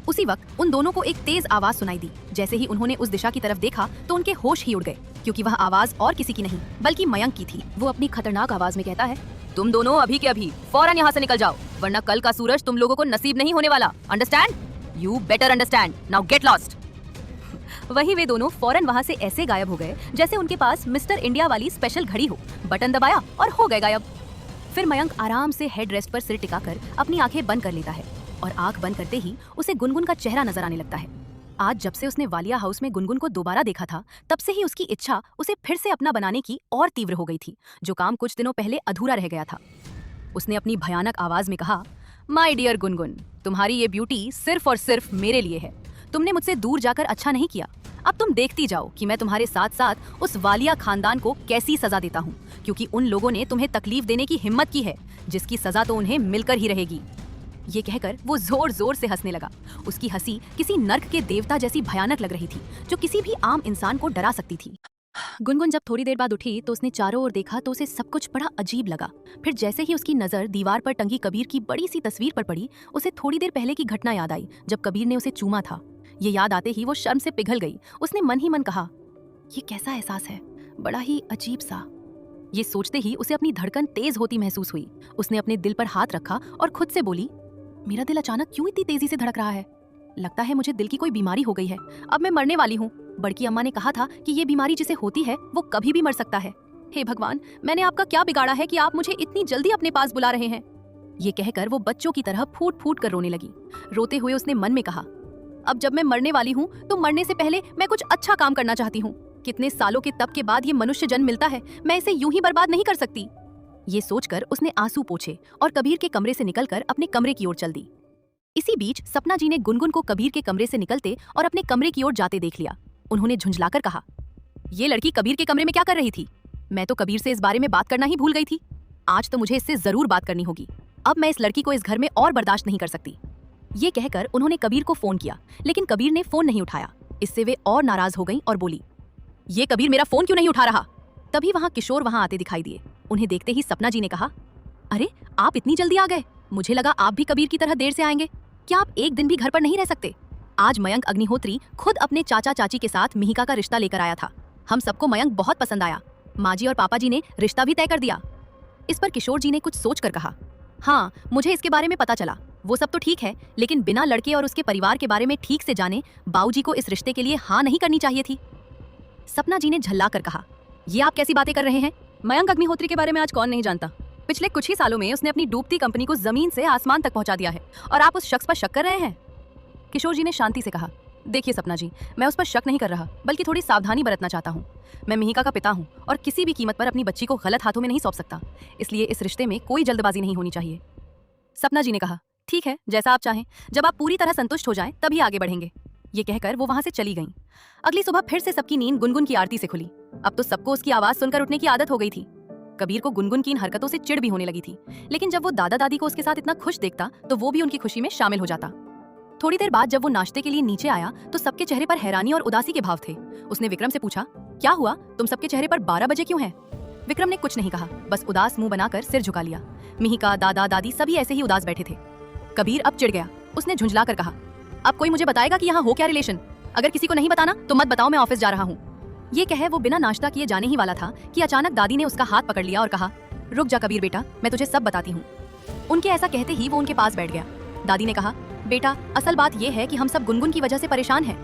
उसी वक्त उन दोनों को एक तेज आवाज सुनाई दी। जैसे ही उन्होंने उस दिशा की तरफ देखा तो उनके होश ही उड़ गए, क्योंकि वह आवाज और किसी की नहीं बल्कि मयंक की थी। वो अपनी खतरनाक आवाज में कहता है, तुम दोनों अभी के अभी फौरन यहाँ से निकल जाओ, वरना कल का सूरज तुम लोगों को नसीब नहीं होने वाला। Understand? You better understand, now get lost. वहीं वे दोनों फौरन वहां से ऐसे गायब हो गए जैसे उनके पास मिस्टर इंडिया वाली स्पेशल घड़ी हो, बटन दबाया और हो गए गायब। फिर मयंक आराम से हेड रेस्ट पर सिर टिकाकर अपनी आंखें बंद कर लेता है और आंख बंद करते ही उसे गुनगुन का चेहरा नजर आने लगता है। आज जब से उसने वालिया हाउस में गुनगुन को दोबारा देखा था, तब से ही उसकी इच्छा उसे फिर से अपना बनाने की और तीव्र हो गई थी, जो काम कुछ दिनों पहले अधूरा रह गया था। उसने अपनी भयानक आवाज में कहा, माय डियर गुनगुन, तुम्हारी ये ब्यूटी सिर्फ और सिर्फ मेरे लिए है। तुमने मुझसे दूर जाकर अच्छा नहीं किया, अब तुम देखती जाओ कि मैं तुम्हारे साथ साथ उस वालिया खानदान को कैसी सजा देता हूँ, क्योंकि उन लोगों ने तुम्हें तकलीफ देने की हिम्मत की है, जिसकी सजा तो उन्हें मिलकर ही रहेगी। ये कहकर वो जोर जोर से हंसने लगा। उसकी हंसी किसी नर्क के देवता जैसी भयानक लग रही थी, जो किसी भी आम इंसान को डरा सकती थी। गुनगुन जब थोड़ी देर बाद उठी तो उसने चारों ओर देखा तो उसे सब कुछ बड़ा अजीब लगा। फिर जैसे ही उसकी नजर दीवार पर टंगी कबीर की बड़ी सी तस्वीर पर पड़ी, उसे थोड़ी देर पहले की घटना याद आई जब कबीर ने उसे चूमा था। ये याद आते ही वो शर्म से पिघल गई। उसने मन ही मन कहा, ये कैसा एहसास है, बड़ा ही अजीब सा। ये सोचते ही उसे अपनी धड़कन तेज होती महसूस हुई। उसने अपने दिल पर हाथ रखा और खुद से बोली, मेरा दिल अचानक क्यों इतनी तेजी से धड़क रहा है? लगता है मुझे दिल की कोई बीमारी हो गई है, अब मैं मरने वाली हूँ। बड़की अम्मा ने कहा था कि ये बीमारी जिसे होती है वो कभी भी मर सकता है। हे भगवान, मैंने आपका क्या बिगाड़ा है कि आप मुझे इतनी जल्दी अपने पास बुला रहे हैं? ये कहकर वो बच्चों की तरह फूट फूट कर रोने लगी। रोते हुए उसने मन में कहा, अब जब मैं मरने वाली हूँ तो मरने से पहले मैं कुछ अच्छा काम करना चाहती हूँ। कितने सालों के तप के बाद ये मनुष्य जन्म मिलता है, मैं इसे यूं ही बर्बाद नहीं कर सकती। ये सोचकर उसने आंसू पोंछे और कबीर के कमरे से निकलकर अपने कमरे की ओर चल दी। इसी बीच सपना जी ने गुनगुन को कबीर के कमरे से निकलते और अपने कमरे की ओर जाते देख लिया। उन्होंने झुंझलाकर कहा, ये लड़की कबीर के कमरे में क्या कर रही थी? मैं तो कबीर से इस बारे में बात करना ही भूल गई थी। आज तो मुझे इससे जरूर बात करनी होगी। अब मैं इस लड़की को इस घर में और बर्दाश्त नहीं कर सकती। ये कहकर उन्होंने कबीर को फोन किया, लेकिन कबीर ने फोन नहीं उठाया। इससे वे और नाराज हो गईं और बोली, ये कबीर मेरा फोन क्यों नहीं उठा रहा? तभी वहां किशोर वहां आते दिखाई दिए। उन्हें देखते ही सपना जी ने कहा, अरे आप इतनी जल्दी आ गए, मुझे लगा आप भी कबीर की तरह देर से आएंगे। क्या आप एक दिन भी घर पर नहीं रह सकते? आज मयंक अग्निहोत्री खुद अपने चाचा चाची के साथ मिहिका का रिश्ता लेकर आया था। हम सबको मयंक बहुत पसंद आया। माँ जी और पापा जी ने रिश्ता भी तय कर दिया। इस पर किशोर जी ने कुछ सोच कर कहा, हाँ मुझे इसके बारे में पता चला, वो सब तो ठीक है, लेकिन बिना लड़के और उसके परिवार के बारे में ठीक से जाने बाऊजी को इस रिश्ते के लिए हाँ नहीं करनी चाहिए थी। सपना जी ने झल्ला कर कहा, ये आप कैसी बातें कर रहे हैं? मयंक अग्निहोत्री के बारे में आज कौन नहीं जानता? पिछले कुछ ही सालों में उसने अपनी डूबती कंपनी को जमीन से आसमान तक पहुंचा दिया है और आप उस शख्स पर शक कर रहे हैं? किशोर जी ने शांति से कहा, देखिए सपना जी, मैं उस पर शक नहीं कर रहा, बल्कि थोड़ी सावधानी बरतना चाहता हूँ। मैं मिहिका का पिता हूँ और किसी भी कीमत पर अपनी बच्ची को गलत हाथों में नहीं सौंप सकता, इसलिए इस रिश्ते में कोई जल्दबाजी नहीं होनी चाहिए। सपना जी ने कहा, ठीक है, जैसा आप चाहें, जब आप पूरी तरह संतुष्ट हो जाएं तभी आगे बढ़ेंगे। ये कहकर वो वहां से चली गईं। अगली सुबह फिर से सबकी नींद गुनगुन की आरती से खुली। अब तो सबको उसकी आवाज सुनकर उठने की आदत हो गई थी। कबीर को गुनगुन की इन हरकतों से चिढ़ भी होने लगी थी, लेकिन जब वो दादा दादी को उसके साथ इतना खुश देखता तो वो भी उनकी खुशी में शामिल हो जाता। थोड़ी देर बाद जब वो नाश्ते के लिए नीचे आया तो सबके चेहरे पर हैरानी और उदासी के भाव थे। उसने विक्रम से पूछा, क्या हुआ, तुम सबके चेहरे पर 12 बजे क्यों हैं? विक्रम ने कुछ नहीं कहा, बस उदास मुंह बनाकर सिर झुका लिया। मिहिका, दादा दादी सभी ऐसे ही उदास बैठे थे। कबीर अब चिढ़ गया। उसने झुंझला कर कहा, अब कोई मुझे बताएगा कि यहाँ हो क्या रिलेशन? अगर किसी को नहीं बताना तो मत बताओ, मैं ऑफिस जा रहा हूँ। ये कहे वो बिना नाश्ता किए जाने ही वाला था कि अचानक दादी ने उसका हाथ पकड़ लिया और कहा, रुक जा कबीर बेटा, मैं तुझे सब बताती हूँ। उनके ऐसा कहते ही वो उनके पास बैठ गया। दादी ने कहा, बेटा असल बात यह है कि हम सब गुनगुन की वजह से परेशान हैं।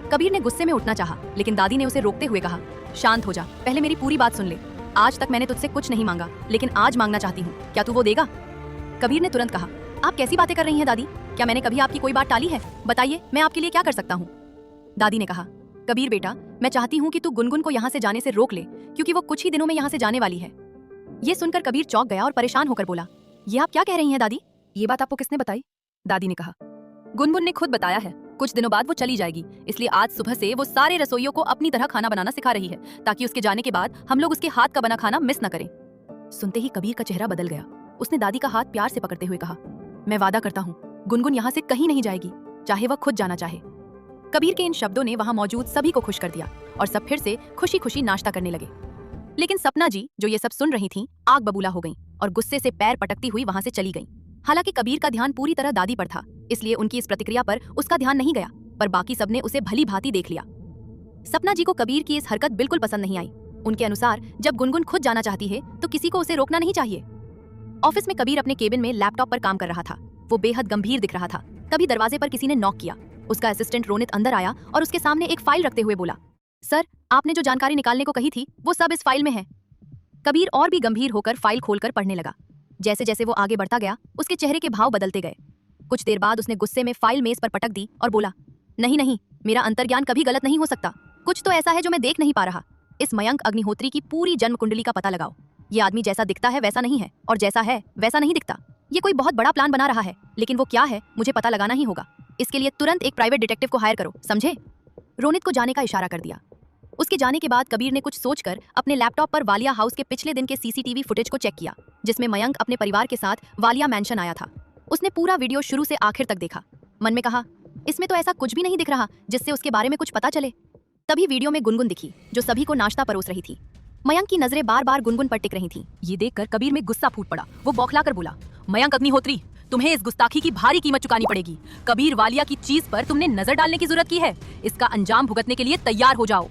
कबीर ने गुस्से में उठना चाहा, लेकिन दादी ने उसे रोकते हुए कहा, शांत हो जा, पहले मेरी पूरी बात सुन ले। आज तक मैंने तुझसे कुछ नहीं मांगा, लेकिन आज मांगना चाहती हूँ, क्या तू वो देगा? कबीर ने तुरंत कहा, आप कैसी बातें कर रही हैं दादी? क्या मैंने कभी आपकी कोई बात टाली है? बताइए, मैं आपके लिए क्या कर सकता हूँ? दादी ने कहा, कबीर बेटा, मैं चाहती हूँ कि तू गुनगुन को यहाँ से जाने से रोक ले, क्योंकि वो कुछ ही दिनों में यहाँ से जाने वाली है। ये सुनकर कबीर चौंक गया और परेशान होकर बोला, ये आप क्या कह रही हैं दादी? ये बात आपको किसने बताई? दादी ने कहा, गुनगुन ने खुद बताया है, कुछ दिनों बाद वो चली जाएगी, इसलिए आज सुबह से वो सारे रसोइयों को अपनी तरह खाना बनाना सिखा रही है, ताकि उसके जाने के बाद हम लोग उसके हाथ का बना खाना मिस न करें। सुनते ही कबीर का चेहरा बदल गया। उसने दादी का हाथ प्यार से पकड़ते हुए कहा, मैं वादा करता हूँ, गुनगुन यहाँ से कहीं नहीं जाएगी, चाहे वह खुद जाना चाहे। कबीर के इन शब्दों ने वहां मौजूद सभी को खुश कर दिया और सब फिर से खुशी खुशी नाश्ता करने लगे। लेकिन सपना जी, जो ये सब सुन रही थीं, आग बबूला हो गईं और गुस्से से पैर पटकती हुई वहां से चली गईं। हालांकि कबीर का ध्यान पूरी तरह दादी पर था, इसलिए उनकी इस प्रतिक्रिया पर उसका ध्यान नहीं गया, पर बाकी सबने उसे भली भांति देख लिया। सपना जी को कबीर की इस हरकत बिल्कुल पसंद नहीं आई। उनके अनुसार जब गुनगुन खुद जाना चाहती है तो किसी को उसे रोकना नहीं चाहिए। ऑफिस में कबीर अपने केबिन में लैपटॉप पर काम कर रहा था। वो बेहद गंभीर दिख रहा था। तभी दरवाजे पर किसी ने नॉक किया। उसका असिस्टेंट रोनित अंदर आया और उसके सामने एक फाइल रखते हुए बोला, सर, आपने जो जानकारी निकालने को कही थी वो सब इस फाइल में है। कबीर और भी गंभीर होकर फाइल खोलकर पढ़ने लगा। जैसे जैसे वो आगे बढ़ता गया, उसके चेहरे के भाव बदलते गए। कुछ देर बाद उसने गुस्से में फाइल मेज पर पटक दी और बोला, नहीं नहीं, मेरा अंतर्ज्ञान कभी गलत नहीं हो सकता। कुछ तो ऐसा है जो मैं देख नहीं पा रहा। इस मयंक अग्निहोत्री की पूरी जन्म कुंडली का पता लगाओ। ये आदमी जैसा दिखता है वैसा नहीं है, और जैसा है वैसा नहीं दिखता। ये कोई बहुत बड़ा प्लान बना रहा है, लेकिन वो क्या है मुझे पता लगाना ही होगा। इसके लिए तुरंत एक प्राइवेट डिटेक्टिव को हायर करो, समझे? रोनित को जाने का इशारा कर दिया। उसके जाने के बाद कबीर ने कुछ सोचकर अपने लैपटॉप पर वालिया हाउस के पिछले दिन के सीसीटीवी फुटेज को चेक किया, जिसमें मयंक अपने परिवार के साथ वालिया मैंशन आया था। उसने पूरा वीडियो शुरू से आखिर तक देखा। मन में कहा, इसमें तो ऐसा कुछ भी नहीं दिख रहा जिससे उसके बारे में कुछ पता चले। तभी वीडियो में गुनगुन दिखी, जो सभी को नाश्ता परोस रही थी। मयंक की नजरें बार बार गुनगुन पर टिक रही थीं। ये देखकर कबीर में गुस्सा फूट पड़ा। वो बौखलाकर बोला, मयंक अग्निहोत्री, तुम्हें इस गुस्ताखी की भारी कीमत चुकानी पड़ेगी। कबीर वालिया की चीज पर तुमने नजर डालने की जरूरत की है। इसका अंजाम भुगतने के लिए तैयार हो जाओ।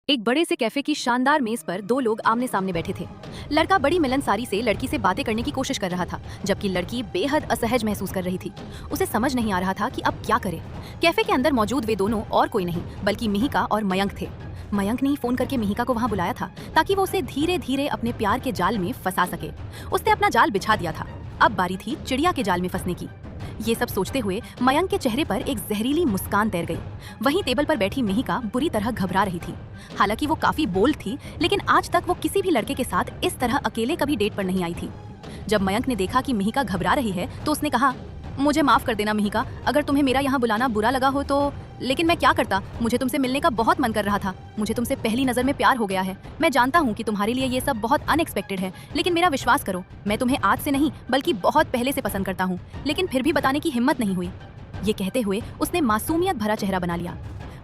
एक बड़े से कैफे की शानदार मेज पर दो लोग आमने सामने बैठे थे। लड़का बड़ी मिलनसारी से लड़की से बातें करने की कोशिश कर रहा था, जबकि लड़की बेहद असहज महसूस कर रही थी। उसे समझ नहीं आ रहा था कि अब क्या करे। कैफे के अंदर मौजूद वे दोनों और कोई नहीं बल्कि मिहिका और मयंक थे। मयंक ने ही फोन करके मिहिका को वहां बुलाया था ताकि वो उसे धीरे धीरे अपने प्यार के जाल में फंसा सके। उसने अपना जाल बिछा दिया था, अब बारी थी चिड़िया के जाल में फंसने की। ये सब सोचते हुए मयंक के चेहरे पर एक जहरीली मुस्कान तैर गई। वहीं टेबल पर बैठी मिहिका बुरी तरह घबरा रही थी। हालांकि वो काफी बोल्ड थी, लेकिन आज तक वो किसी भी लड़के के साथ इस तरह अकेले कभी डेट पर नहीं आई थी। जब मयंक ने देखा कि मिहिका घबरा रही है तो उसने कहा, मुझे माफ कर देना मिहिका, अगर तुम्हें मेरा यहाँ बुलाना बुरा लगा हो तो। लेकिन मैं क्या करता, मुझे तुमसे मिलने का बहुत मन कर रहा था। मुझे तुमसे पहली नजर में प्यार हो गया है। मैं जानता हूँ कि तुम्हारे लिए ये सब बहुत अनएक्सपेक्टेड है, लेकिन मेरा विश्वास करो, मैं तुम्हें आज से नहीं बल्कि बहुत पहले से पसंद करता हूँ। लेकिन फिर भी बताने की हिम्मत नहीं हुई। ये कहते हुए उसने मासूमियत भरा चेहरा बना लिया।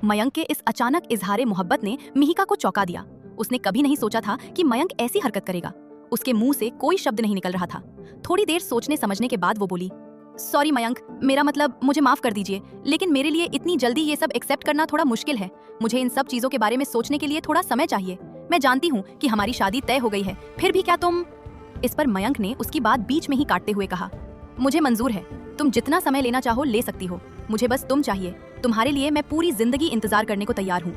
मयंक के इस अचानक इजहारे मोहब्बत ने मिहिका को चौंका दिया। उसने कभी नहीं सोचा था कि मयंक ऐसी हरकत करेगा। उसके मुंह से कोई शब्द नहीं निकल रहा था। थोड़ी देर सोचने समझने के बाद वो बोली, सॉरी मयंक, मेरा मतलब मुझे माफ कर दीजिए, लेकिन मेरे लिए इतनी जल्दी ये सब एक्सेप्ट करना थोड़ा मुश्किल है। मुझे इन सब चीजों के बारे में सोचने के लिए थोड़ा समय चाहिए। मैं जानती हूँ कि हमारी शादी तय हो गई है, फिर भी क्या तुम। इस पर मयंक ने उसकी बात बीच में ही काटते हुए कहा, मुझे मंजूर है, तुम जितना समय लेना चाहो ले सकती हो। मुझे बस तुम चाहिए। तुम्हारे लिए मैं पूरी जिंदगी इंतजार करने को तैयार हूँ।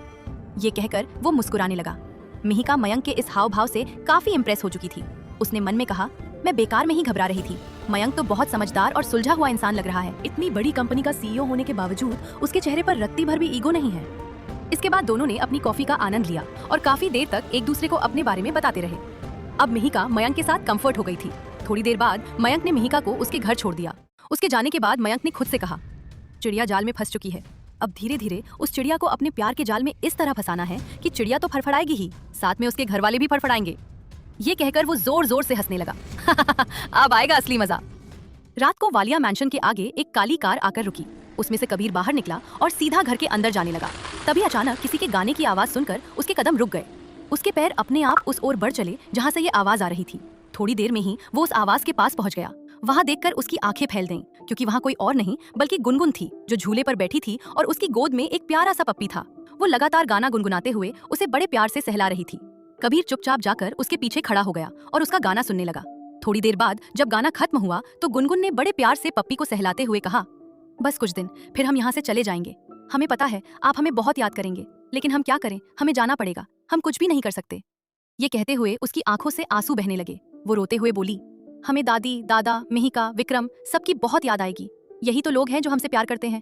ये कहकर वो मुस्कुराने लगा। मिहिका मयंक के इस हाव भाव से काफी इम्प्रेस हो चुकी थी। उसने मन में कहा, मैं बेकार में ही घबरा रही थी। मयंक तो बहुत समझदार और सुलझा हुआ इंसान लग रहा है। इतनी बड़ी कंपनी का सीईओ होने के बावजूद उसके चेहरे पर रत्ती भर भी ईगो नहीं है। इसके बाद दोनों ने अपनी कॉफी का आनंद लिया और काफी देर तक एक दूसरे को अपने बारे में बताते रहे। अब मिहिका मयंक के साथ कंफर्ट हो गई थी। थोड़ी देर बाद मयंक ने मिहिका को उसके घर छोड़ दिया। उसके जाने के बाद मयंक ने खुद से कहा, चिड़िया जाल में फंस चुकी है। अब धीरे धीरे उस चिड़िया को अपने प्यार के जाल में इस तरह फंसाना है कि चिड़िया तो फड़फड़ाएगी ही, साथ में उसके घर वाले भी फड़फड़ाएंगे। ये कहकर वो जोर जोर से हंसने लगा। अब आएगा असली मजा। रात को वालिया मैंशन के आगे एक काली कार आकर रुकी। उसमें से कबीर बाहर निकला और सीधा घर के अंदर जाने लगा। तभी अचानक किसी के गाने की आवाज सुनकर उसके कदम रुक गए। उसके पैर अपने आप उस ओर बढ़ चले जहां से ये आवाज आ रही थी। थोड़ी देर में ही वो उस आवाज के पास पहुंच गया। वहां देखकर उसकी आंखें फैल गईं, क्योंकि वहां कोई और नहीं बल्कि गुनगुन थी, जो झूले पर बैठी थी और उसकी गोद में एक प्यारा सा पप्पी था। वो लगातार गाना गुनगुनाते हुए उसे बड़े प्यार से सहला रही थी। कबीर चुपचाप जाकर उसके पीछे खड़ा हो गया और उसका गाना सुनने लगा। थोड़ी देर बाद जब गाना खत्म हुआ तो गुनगुन ने बड़े प्यार से पप्पी को सहलाते हुए कहा, बस कुछ दिन फिर हम यहाँ से चले जाएंगे। हमें पता है आप हमें बहुत याद करेंगे, लेकिन हम क्या करें, हमें जाना पड़ेगा। हम कुछ भी नहीं कर सकते। ये कहते हुए उसकी आंखों से आंसू बहने लगे। वो रोते हुए बोली, हमें दादी, दादा, मिहिका, विक्रम सबकी बहुत याद आएगी। यही तो लोग हैं जो हमसे प्यार करते हैं।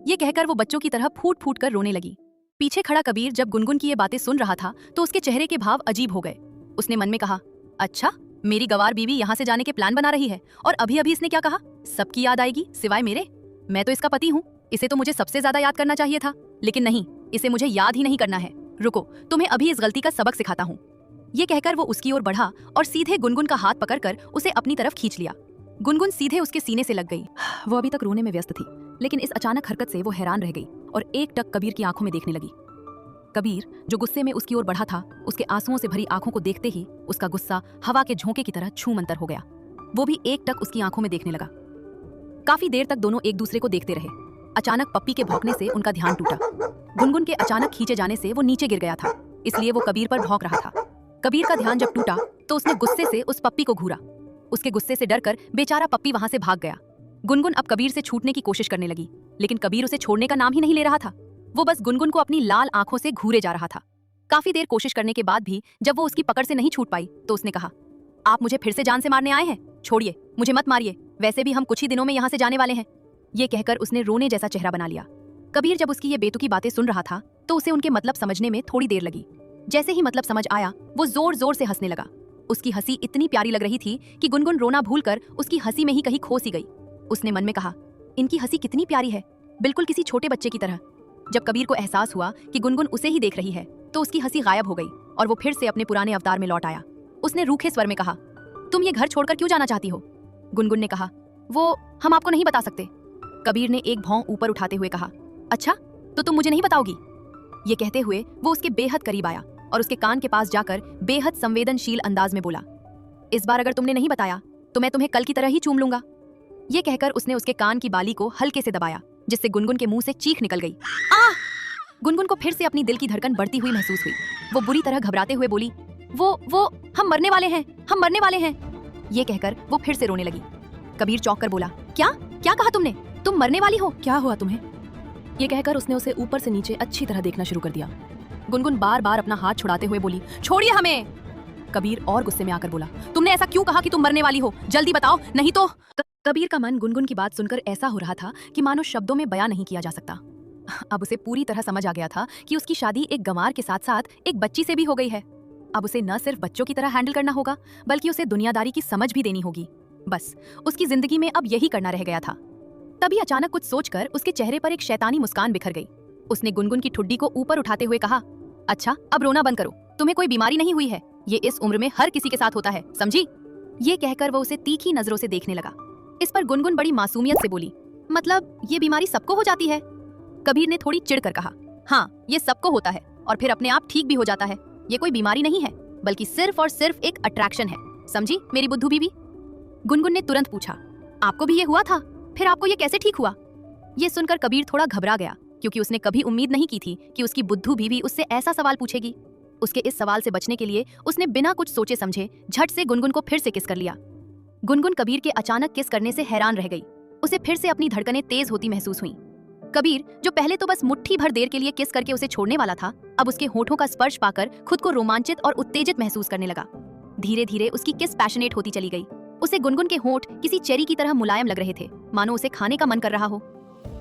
ये कहकर वो बच्चों की तरह फूट फूट कर रोने लगी। पीछे खड़ा कबीर जब गुनगुन की ये बातें सुन रहा था तो उसके चेहरे के भाव अजीब हो गए। उसने मन में कहा, अच्छा, मेरी गवार बीवी यहाँ से जाने के प्लान बना रही है और अभी अभी इसने क्या कहा, सबकी याद आएगी सिवाय मेरे। मैं तो इसका पति हूँ, इसे तो मुझे सबसे ज्यादा याद करना चाहिए था, लेकिन नहीं, इसे मुझे याद ही नहीं करना है। रुको, तुम्हें अभी इस गलती का सबक सिखाता हूँ। ये कहकर वो उसकी ओर बढ़ा और सीधे गुनगुन का हाथ पकड़कर उसे अपनी तरफ खींच लिया। गुनगुन सीधे उसके सीने से लग गई। वो अभी तक रोने में व्यस्त थी, लेकिन इस अचानक हरकत से वो हैरान रह गई और एक टक कबीर की आंखों में देखने लगी। कबीर जो गुस्से में उसकी ओर बढ़ा था, उसके आंसुओं से भरी आंखों को देखते ही उसका गुस्सा हवा के झोंके की तरह छूमंतर हो गया। वो भी एक टक उसकी आंखों में देखने लगा। काफी देर तक दोनों एक दूसरे को देखते रहे। अचानक पप्पी के भौंकने से उनका ध्यान टूटा। गुनगुन के अचानक खींचे जाने से वो नीचे गिर गया था, इसलिए वो कबीर पर भौंक रहा था। कबीर का ध्यान जब टूटा तो उसने गुस्से से उस पप्पी को घूरा। उसके गुस्से से डरकर बेचारा पप्पी वहां से भाग गया। गुनगुन अब कबीर से छूटने की कोशिश करने लगी, लेकिन कबीर उसे छोड़ने का नाम ही नहीं ले रहा था। वो बस गुनगुन को अपनी लाल आंखों से घूरे जा रहा था। काफी देर कोशिश करने के बाद भी जब वो उसकी पकड़ से नहीं छूट पाई तो उसने कहा, आप मुझे फिर से जान से मारने आए हैं? छोड़िए, मुझे मत मारिए, वैसे भी हम कुछ ही दिनों में यहाँ से जाने वाले हैं। ये कहकर उसने रोने जैसा चेहरा बना लिया। कबीर जब उसकी ये बेतुकी बातें सुन रहा था तो उसे उनके मतलब समझने में थोड़ी देर लगी। जैसे ही मतलब समझ आया वो जोर जोर से हंसने लगा। उसकी हंसी इतनी प्यारी लग रही थी कि गुनगुन रोना भूलकर उसकी हंसी में ही कहीं खो सी गई। उसने मन में कहा, इनकी हंसी कितनी प्यारी है, बिल्कुल किसी छोटे बच्चे की तरह। जब कबीर को एहसास हुआ कि गुनगुन उसे ही देख रही है तो उसकी हंसी गायब हो गई और वो फिर से अपने पुराने अवतार में लौट आया। उसने रूखे स्वर में कहा, तुम ये घर छोड़कर क्यों जाना चाहती हो? गुनगुन ने कहा, वो हम आपको नहीं बता सकते। कबीर ने एक भौं ऊपर उठाते हुए कहा, अच्छा, तो तुम मुझे नहीं बताओगी? ये कहते हुए वो उसके बेहद करीब आया और उसके कान के पास जाकर बेहद संवेदनशील अंदाज में बोला, इस बार अगर तुमने नहीं बताया तो मैं तुम्हें कल की तरह ही चूम लूंगा। ये कहकर उसने उसके कान की बाली को हल्के से दबाया, जिससे गुनगुन के मुंह से चीख निकल गई। आह! गुनगुन को फिर से अपनी दिल की धड़कन बढ़ती हुई महसूस हुई। वो बुरी तरह घबराते हुए बोली, वो हम मरने वाले हैं, हम मरने वाले हैं। ये कहकर वो फिर से रोने लगी। कबीर चौंक कर बोला, क्या क्या कहा तुमने? तुम मरने वाली हो? क्या हुआ तुम्हें? ये कहकर उसने उसे ऊपर से नीचे अच्छी तरह देखना शुरू कर दिया। गुनगुन बार बार अपना हाथ छुड़ाते हुए बोली, छोड़िए हमें। कबीर और गुस्से में आकर बोला, तुमने ऐसा क्यों कहा कि तुम मरने वाली हो? जल्दी बताओ, नहीं तो। कबीर का मन गुनगुन की बात सुनकर ऐसा हो रहा था कि मानो शब्दों में बयां नहीं किया जा सकता। अब उसे पूरी तरह समझ आ गया था कि उसकी शादी एक गंवार के साथ साथ एक बच्ची से भी हो गई है। अब उसे न सिर्फ बच्चों की तरह हैंडल करना होगा, बल्कि उसे दुनियादारी की समझ भी देनी होगी। बस उसकी जिंदगी में अब यही करना रह गया था। तभी अचानक कुछ सोचकर उसके चेहरे पर एक शैतानी मुस्कान बिखर गई। उसने गुनगुन की ठुड्डी को ऊपर उठाते हुए कहा, अच्छा, अब रोना बंद करो, तुम्हें कोई बीमारी नहीं हुई है, ये इस उम्र में हर किसी के साथ होता है, समझी? ये कहकर वो उसे तीखी नजरों से देखने लगा। इस पर गुनगुन बड़ी मासूमियत से बोली, मतलब ये बीमारी सबको हो जाती है? कबीर ने थोड़ी चिढ़कर कहा, हाँ, ये सबको होता है और फिर अपने आप ठीक भी हो जाता है। ये कोई बीमारी नहीं है, बल्कि सिर्फ और सिर्फ एक अट्रैक्शन है, समझी मेरी बुद्धू बीवी? गुनगुन ने तुरंत पूछा, आपको भी ये हुआ था? फिर आपको ये कैसे ठीक हुआ? ये सुनकर कबीर थोड़ा घबरा गया, क्योंकि उसने कभी उम्मीद नहीं की थी कि उसकी बुद्धू बीवी उससे ऐसा सवाल पूछेगी। उसके इस सवाल से बचने के लिए उसने बिना कुछ सोचे समझे झट से गुनगुन को फिर से किस कर लिया। गुनगुन कबीर के अचानक किस करने से हैरान रह गई। उसे फिर से अपनी धड़कनें तेज होती महसूस हुई। कबीर, जो पहले तो बस मुट्ठी भर देर के लिए किस करके उसे छोड़ने वाला था, अब उसके होठों का स्पर्श पाकर खुद को रोमांचित और उत्तेजित महसूस करने लगा। धीरे धीरे उसकी किस पैशनेट होती चली गई। उसे गुनगुन के होंठ किसी चेरी की तरह मुलायम लग रहे थे, मानो उसे खाने का मन कर रहा हो।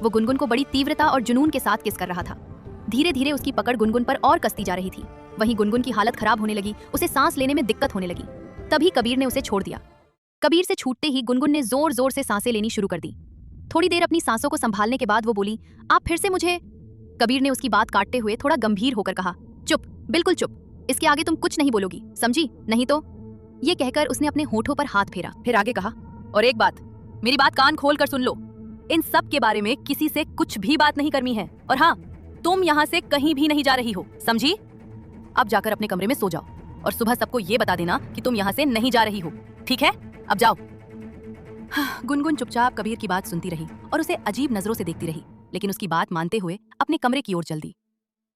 वो गुनगुन को बड़ी तीव्रता और जुनून के साथ किस कर रहा था। धीरे धीरे उसकी पकड़ गुनगुन पर और कसती जा रही थी। वहीं गुनगुन की हालत खराब होने लगी, उसे सांस लेने में दिक्कत होने लगी। तभी कबीर ने उसे छोड़ दिया। कबीर से छूटते ही गुनगुन ने जोर जोर से सांसें लेनी शुरू कर दी। थोड़ी देर अपनी सांसों को संभालने के बाद वो बोली, आप फिर से मुझे? कबीर ने उसकी बात काटते हुए थोड़ा गंभीर होकर कहा, चुप, बिल्कुल चुप, इसके आगे तुम कुछ नहीं बोलोगी, समझी? नहीं तो। ये कहकर उसने अपने होठों पर हाथ फेरा, फिर आगे कहा, और एक बात, मेरी बात कान खोल कर सुन लो, इन सब के बारे में किसी से कुछ भी बात नहीं करनी है, और हाँ, तुम यहाँ से कहीं भी नहीं जा रही हो, समझी? अब जाकर अपने कमरे में सो जाओ और सुबह सबको ये बता देना कि तुम यहाँ से नहीं जा रही हो, ठीक है? अब जाओ। गुनगुन चुपचाप कबीर की बात सुनती रही और उसे अजीब नजरों से देखती रही, लेकिन उसकी बात मानते हुए अपने कमरे की ओर चल दी।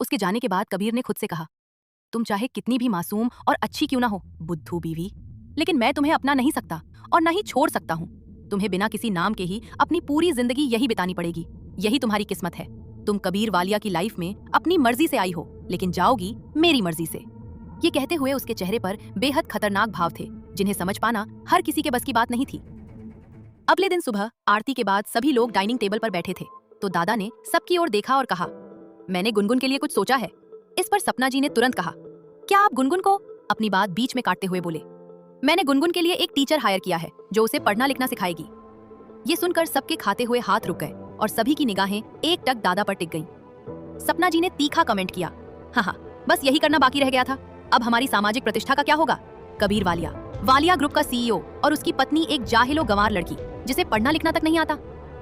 उसके जाने के बाद कबीर ने खुद से कहा, तुम चाहे कितनी भी मासूम और अच्छी क्यों ना हो बुद्धू बीवी, लेकिन मैं तुम्हें अपना नहीं सकता और न ही छोड़ सकता हूँ। तुम्हें बिना किसी नाम के ही अपनी पूरी जिंदगी यही बितानी पड़ेगी। यही तुम्हारी किस्मत है। तुम कबीर वालिया की लाइफ में अपनी मर्जी से आई हो, लेकिन जाओगी मेरी मर्जी से। ये कहते हुए उसके चेहरे पर बेहद खतरनाक भाव थे, जिन्हें समझ पाना हर किसी के बस की बात नहीं थी। अगले दिन सुबह आरती के बाद सभी लोग डाइनिंग टेबल पर बैठे थे, तो दादा ने सबकी ओर देखा और कहा, मैंने गुनगुन के लिए कुछ सोचा है। इस पर सपना जी ने तुरंत कहा, क्या आप गुनगुन को? अपनी बात बीच में काटते हुए बोले, मैंने गुनगुन के लिए एक टीचर हायर किया है जो उसे पढ़ना लिखना सिखाएगी। ये सुनकर सबके खाते हुए हाथ रुक गए और सभी की निगाहें एक टक दादा पर टिक गईं। सपना जी ने तीखा कमेंट किया, हाँ, बस यही करना बाकी रह गया था। अब हमारी सामाजिक प्रतिष्ठा का क्या होगा? कबीर वालिया ग्रुप का सीईओ और उसकी पत्नी एक जाहिलो गंवार लड़की जिसे पढ़ना लिखना तक नहीं आता।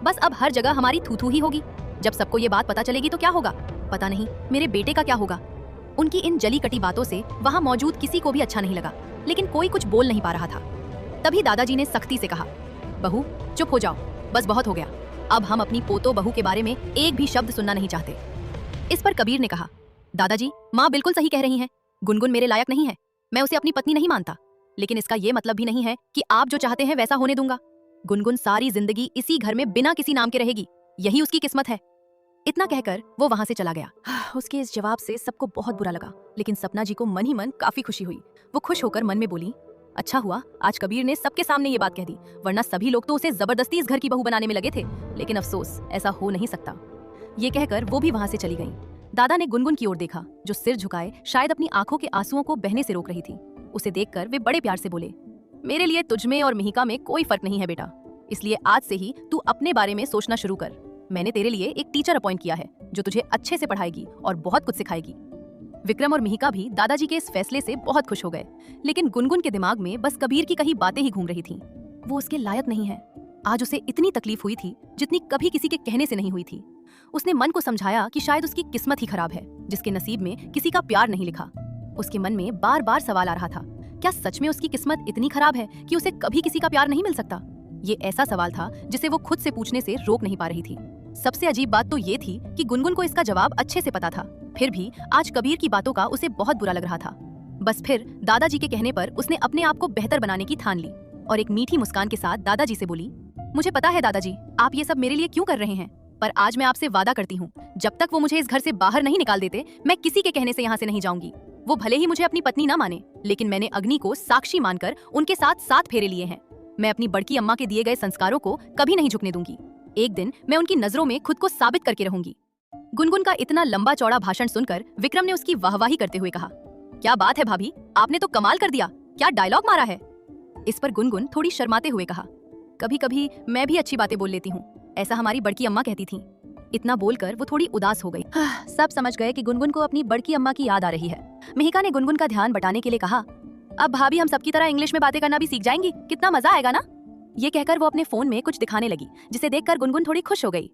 बस अब हर जगह हमारी थू ही होगी। जब सबको ये बात पता चलेगी तो क्या होगा? पता नहीं मेरे बेटे का क्या होगा। उनकी इन जली कटी बातों से वहाँ मौजूद किसी को भी अच्छा नहीं लगा, लेकिन कोई कुछ बोल नहीं पा रहा था। तभी दादाजी ने सख्ती से कहा, बहू चुप हो जाओ, बस बहुत हो गया। अब हम अपनी पोतो बहू के बारे में एक भी शब्द सुनना नहीं चाहते। इस पर कबीर ने कहा, दादाजी माँ बिल्कुल सही कह रही हैं। गुनगुन मेरे लायक नहीं है, मैं उसे अपनी पत्नी नहीं मानता, लेकिन इसका ये मतलब भी नहीं है कि आप जो चाहते हैं वैसा होने दूंगा। गुनगुन सारी जिंदगी इसी घर में बिना किसी नाम के रहेगी, यही उसकी किस्मत है। इतना कहकर वो वहां से चला गया। उसके इस जवाब से सबको बहुत बुरा लगा, लेकिन सपना जी को मन ही मन काफी खुशी हुई। वो खुश होकर मन में बोली, अच्छा हुआ आज कबीर ने सबके सामने ये बात कह दी, वरना सभी लोग तो उसे जबरदस्ती इस घर की बहू बनाने में लगे थे। लेकिन अफसोस, ऐसा हो नहीं सकता। ये कहकर वो भी वहां से चली गई। दादा ने गुनगुन की ओर देखा, जो सिर झुकाए शायद अपनी आंखों के आंसुओं को बहने से रोक रही थी। उसे देखकर वे बड़े प्यार से बोले, मेरे लिए तुझमें और मिहिका में कोई फर्क नहीं है बेटा, इसलिए आज से ही तू अपने बारे में सोचना शुरू कर। मैंने तेरे लिए एक टीचर अपॉइंट किया है जो तुझे अच्छे से पढ़ाएगी और बहुत कुछ सिखाएगी। विक्रम और मिहिका भी दादाजी के इस फैसले से बहुत खुश हो गए, लेकिन गुनगुन के दिमाग में बस कबीर की कही बातें ही घूम रही थीं। वो उसके लायक नहीं है। आज उसे इतनी तकलीफ हुई थी जितनी कभी किसी के कहने से नहीं हुई थी। उसने मन को समझाया कि शायद उसकी किस्मत ही खराब है, जिसके नसीब में किसी का प्यार नहीं लिखा। उसके मन में बार बार सवाल आ रहा था, क्या सच में उसकी किस्मत इतनी खराब है कि उसे कभी किसी का प्यार नहीं मिल सकता? ये ऐसा सवाल था जिसे वो खुद से पूछने से रोक नहीं पा रही थी। सबसे अजीब बात तो ये थी कि गुनगुन को इसका जवाब अच्छे से पता था, फिर भी आज कबीर की बातों का उसे बहुत बुरा लग रहा था। बस फिर दादाजी के कहने पर उसने अपने आप को बेहतर बनाने की ठान ली और एक मीठी मुस्कान के साथ दादाजी से बोली, मुझे पता है दादाजी, आप ये सब मेरे लिए क्यों कर रहे हैं, पर आज मैं आपसे वादा करती हूँ, जब तक वो मुझे इस घर से बाहर नहीं निकाल देते, मैं किसी के कहने से यहाँ से नहीं जाऊंगी। वो भले ही मुझे अपनी पत्नी ना माने, लेकिन मैंने अग्नि को साक्षी मानकर उनके साथ 7 फेरे लिए हैं। मैं अपनी बड़की अम्मा के दिए गए संस्कारों को कभी नहीं झुकने दूंगी। एक दिन मैं उनकी नजरों में खुद को साबित करके रहूंगी। गुनगुन का इतना लंबा चौड़ा भाषण सुनकर विक्रम ने उसकी वाहवाही करते हुए कहा, क्या बात है भाभी, आपने तो कमाल कर दिया, क्या डायलॉग मारा है। इस पर गुनगुन थोड़ी शर्माते हुए कहा, कभी कभी मैं भी अच्छी बातें बोल लेती हूँ, ऐसा हमारी बड़की अम्मा कहती थी। इतना बोलकर वो थोड़ी उदास हो गई। सब समझ गए कि गुनगुन को अपनी बड़की अम्मा की याद आ रही है। मिहिका ने गुनगुन का ध्यान बटाने के लिए कहा, अब भाभी हम सबकी तरह इंग्लिश में बातें करना भी सीख जाएंगी, कितना मजा आएगा ना। ये कहकर वो अपने फोन में कुछ दिखाने लगी, जिसे देखकर गुनगुन थोड़ी खुश हो गई।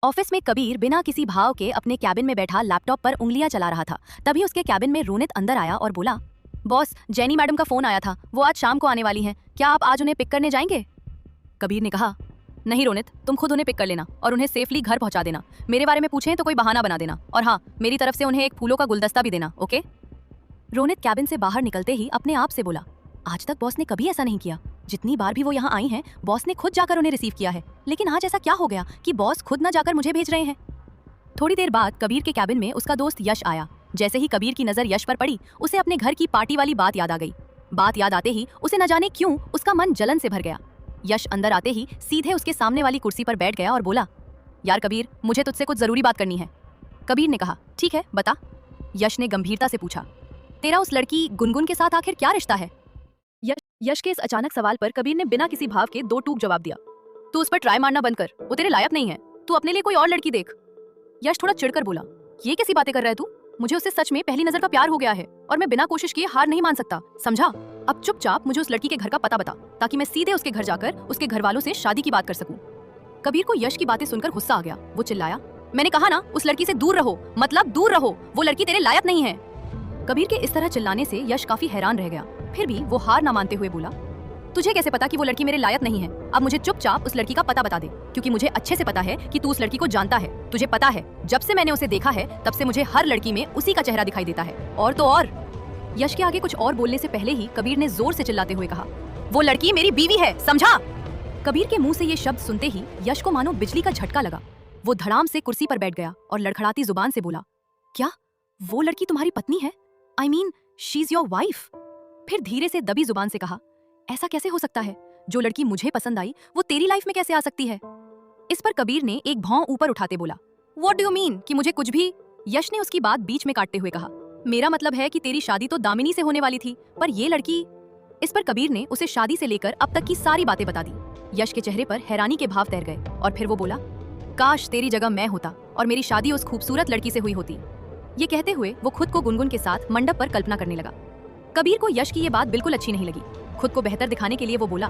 ऑफिस में कबीर बिना किसी भाव के अपने कैबिन में बैठा लैपटॉप पर उंगलियां चला रहा था। तभी उसके कैबिन में रोनित अंदर आया और बोला, बॉस, जेनी मैडम का फोन आया था, वो आज शाम को आने वाली हैं, क्या आप आज उन्हें पिक करने जाएंगे? कबीर ने कहा, नहीं रोनित, तुम खुद उन्हें पिक कर लेना और उन्हें सेफली घर पहुंचा देना। मेरे बारे में पूछें तो कोई बहाना बना देना, और हाँ, मेरी तरफ से उन्हें एक फूलों का गुलदस्ता भी देना, ओके? रोनित कैबिन से बाहर निकलते ही अपने आप से बोला, आज तक बॉस ने कभी ऐसा नहीं किया। जितनी बार भी वो यहाँ आई हैं, बॉस ने खुद जाकर उन्हें रिसीव किया है, लेकिन आज ऐसा क्या हो गया कि बॉस खुद न जाकर मुझे भेज रहे हैं? थोड़ी देर बाद कबीर के कैबिन में उसका दोस्त यश आया। जैसे ही कबीर की नजर यश पर पड़ी, उसे अपने घर की पार्टी वाली बात याद आ गई। बात याद आते ही उसे न जाने क्यों उसका मन जलन से भर गया। यश अंदर आते ही सीधे उसके सामने वाली कुर्सी पर बैठ गया और बोला, यार कबीर, मुझे तुझसे कुछ जरूरी बात करनी है। कबीर ने कहा, ठीक है बता। यश ने गंभीरता से पूछा, तेरा उस लड़की गुनगुन के साथ आखिर क्या रिश्ता है? यश के इस अचानक सवाल पर कबीर ने बिना किसी भाव के 2 टूक जवाब दिया, तू उस पर ट्राई मारना बंद कर, वो तेरे लायक नहीं है, तू अपने लिए कोई और लड़की देख। यश थोड़ा चिढ़कर बोला, ये कैसी बातें कर रहा है तू? मुझे उससे सच में पहली नजर का प्यार हो गया है और मैं बिना कोशिश किए हार नहीं मान सकता, समझा? अब चुपचाप मुझे उस लड़की के घर का पता बता, ताकि मैं सीधे उसके घर जाकर उसके घर वालों से शादी की बात कर सकूं। कबीर को यश की बातें सुनकर गुस्सा आ गया। वो चिल्लाया, मैंने कहा ना, उस लड़की से दूर रहो, मतलब दूर रहो, वो लड़की तेरे लायक नहीं है। कबीर के इस तरह चिल्लाने से यश काफी हैरान रह गया, फिर भी वो हार ना मानते हुए बोला, तुझे कैसे पता कि वो लड़की मेरे लायक नहीं है? अब मुझे चुपचाप उस लड़की का पता बता दे, क्योंकि मुझे अच्छे से पता है कि तू उस लड़की को जानता है। तुझे पता है, जब से मैंने उसे देखा है तब से मुझे हर लड़की में उसी का चेहरा दिखाई देता है, और तो और। यश के आगे कुछ और बोलने से पहले ही कबीर ने जोर से चिल्लाते हुए कहा, वो लड़की मेरी बीवी है, समझा? कबीर के मुंह से ये शब्द सुनते ही यश को मानो बिजली का झटका लगा। वो धड़ाम से कुर्सी पर बैठ गया और लड़खड़ाती जुबान से बोला, क्या वो लड़की तुम्हारी पत्नी है? I mean, she is your wife. फिर धीरे से दबी जुबान से कहा, ऐसा कैसे हो सकता है? जो लड़की मुझे पसंद आई वो तेरी लाइफ में कैसे आ सकती है? इस पर कबीर ने एक भौं ऊपर उठाते बोला, व्हाट डू यू मीन कि मुझे कुछ भी? यश ने उसकी बात बीच में काटते हुए कहा, मेरा मतलब है कि तेरी शादी तो दामिनी से होने वाली थी, पर ये लड़की। इस पर कबीर ने उसे शादी से लेकर अब तक की सारी बातें बता दी। यश के चेहरे पर हैरानी के भाव तैर गए और फिर वो बोला, काश तेरी जगह मैं होता और मेरी शादी उस खूबसूरत लड़की से हुई होती। ये कहते हुए वो खुद को गुनगुन के साथ मंडप पर कल्पना करने लगा। कबीर को यश की ये बात बिल्कुल अच्छी नहीं लगी। खुद को बेहतर दिखाने के लिए वो बोला,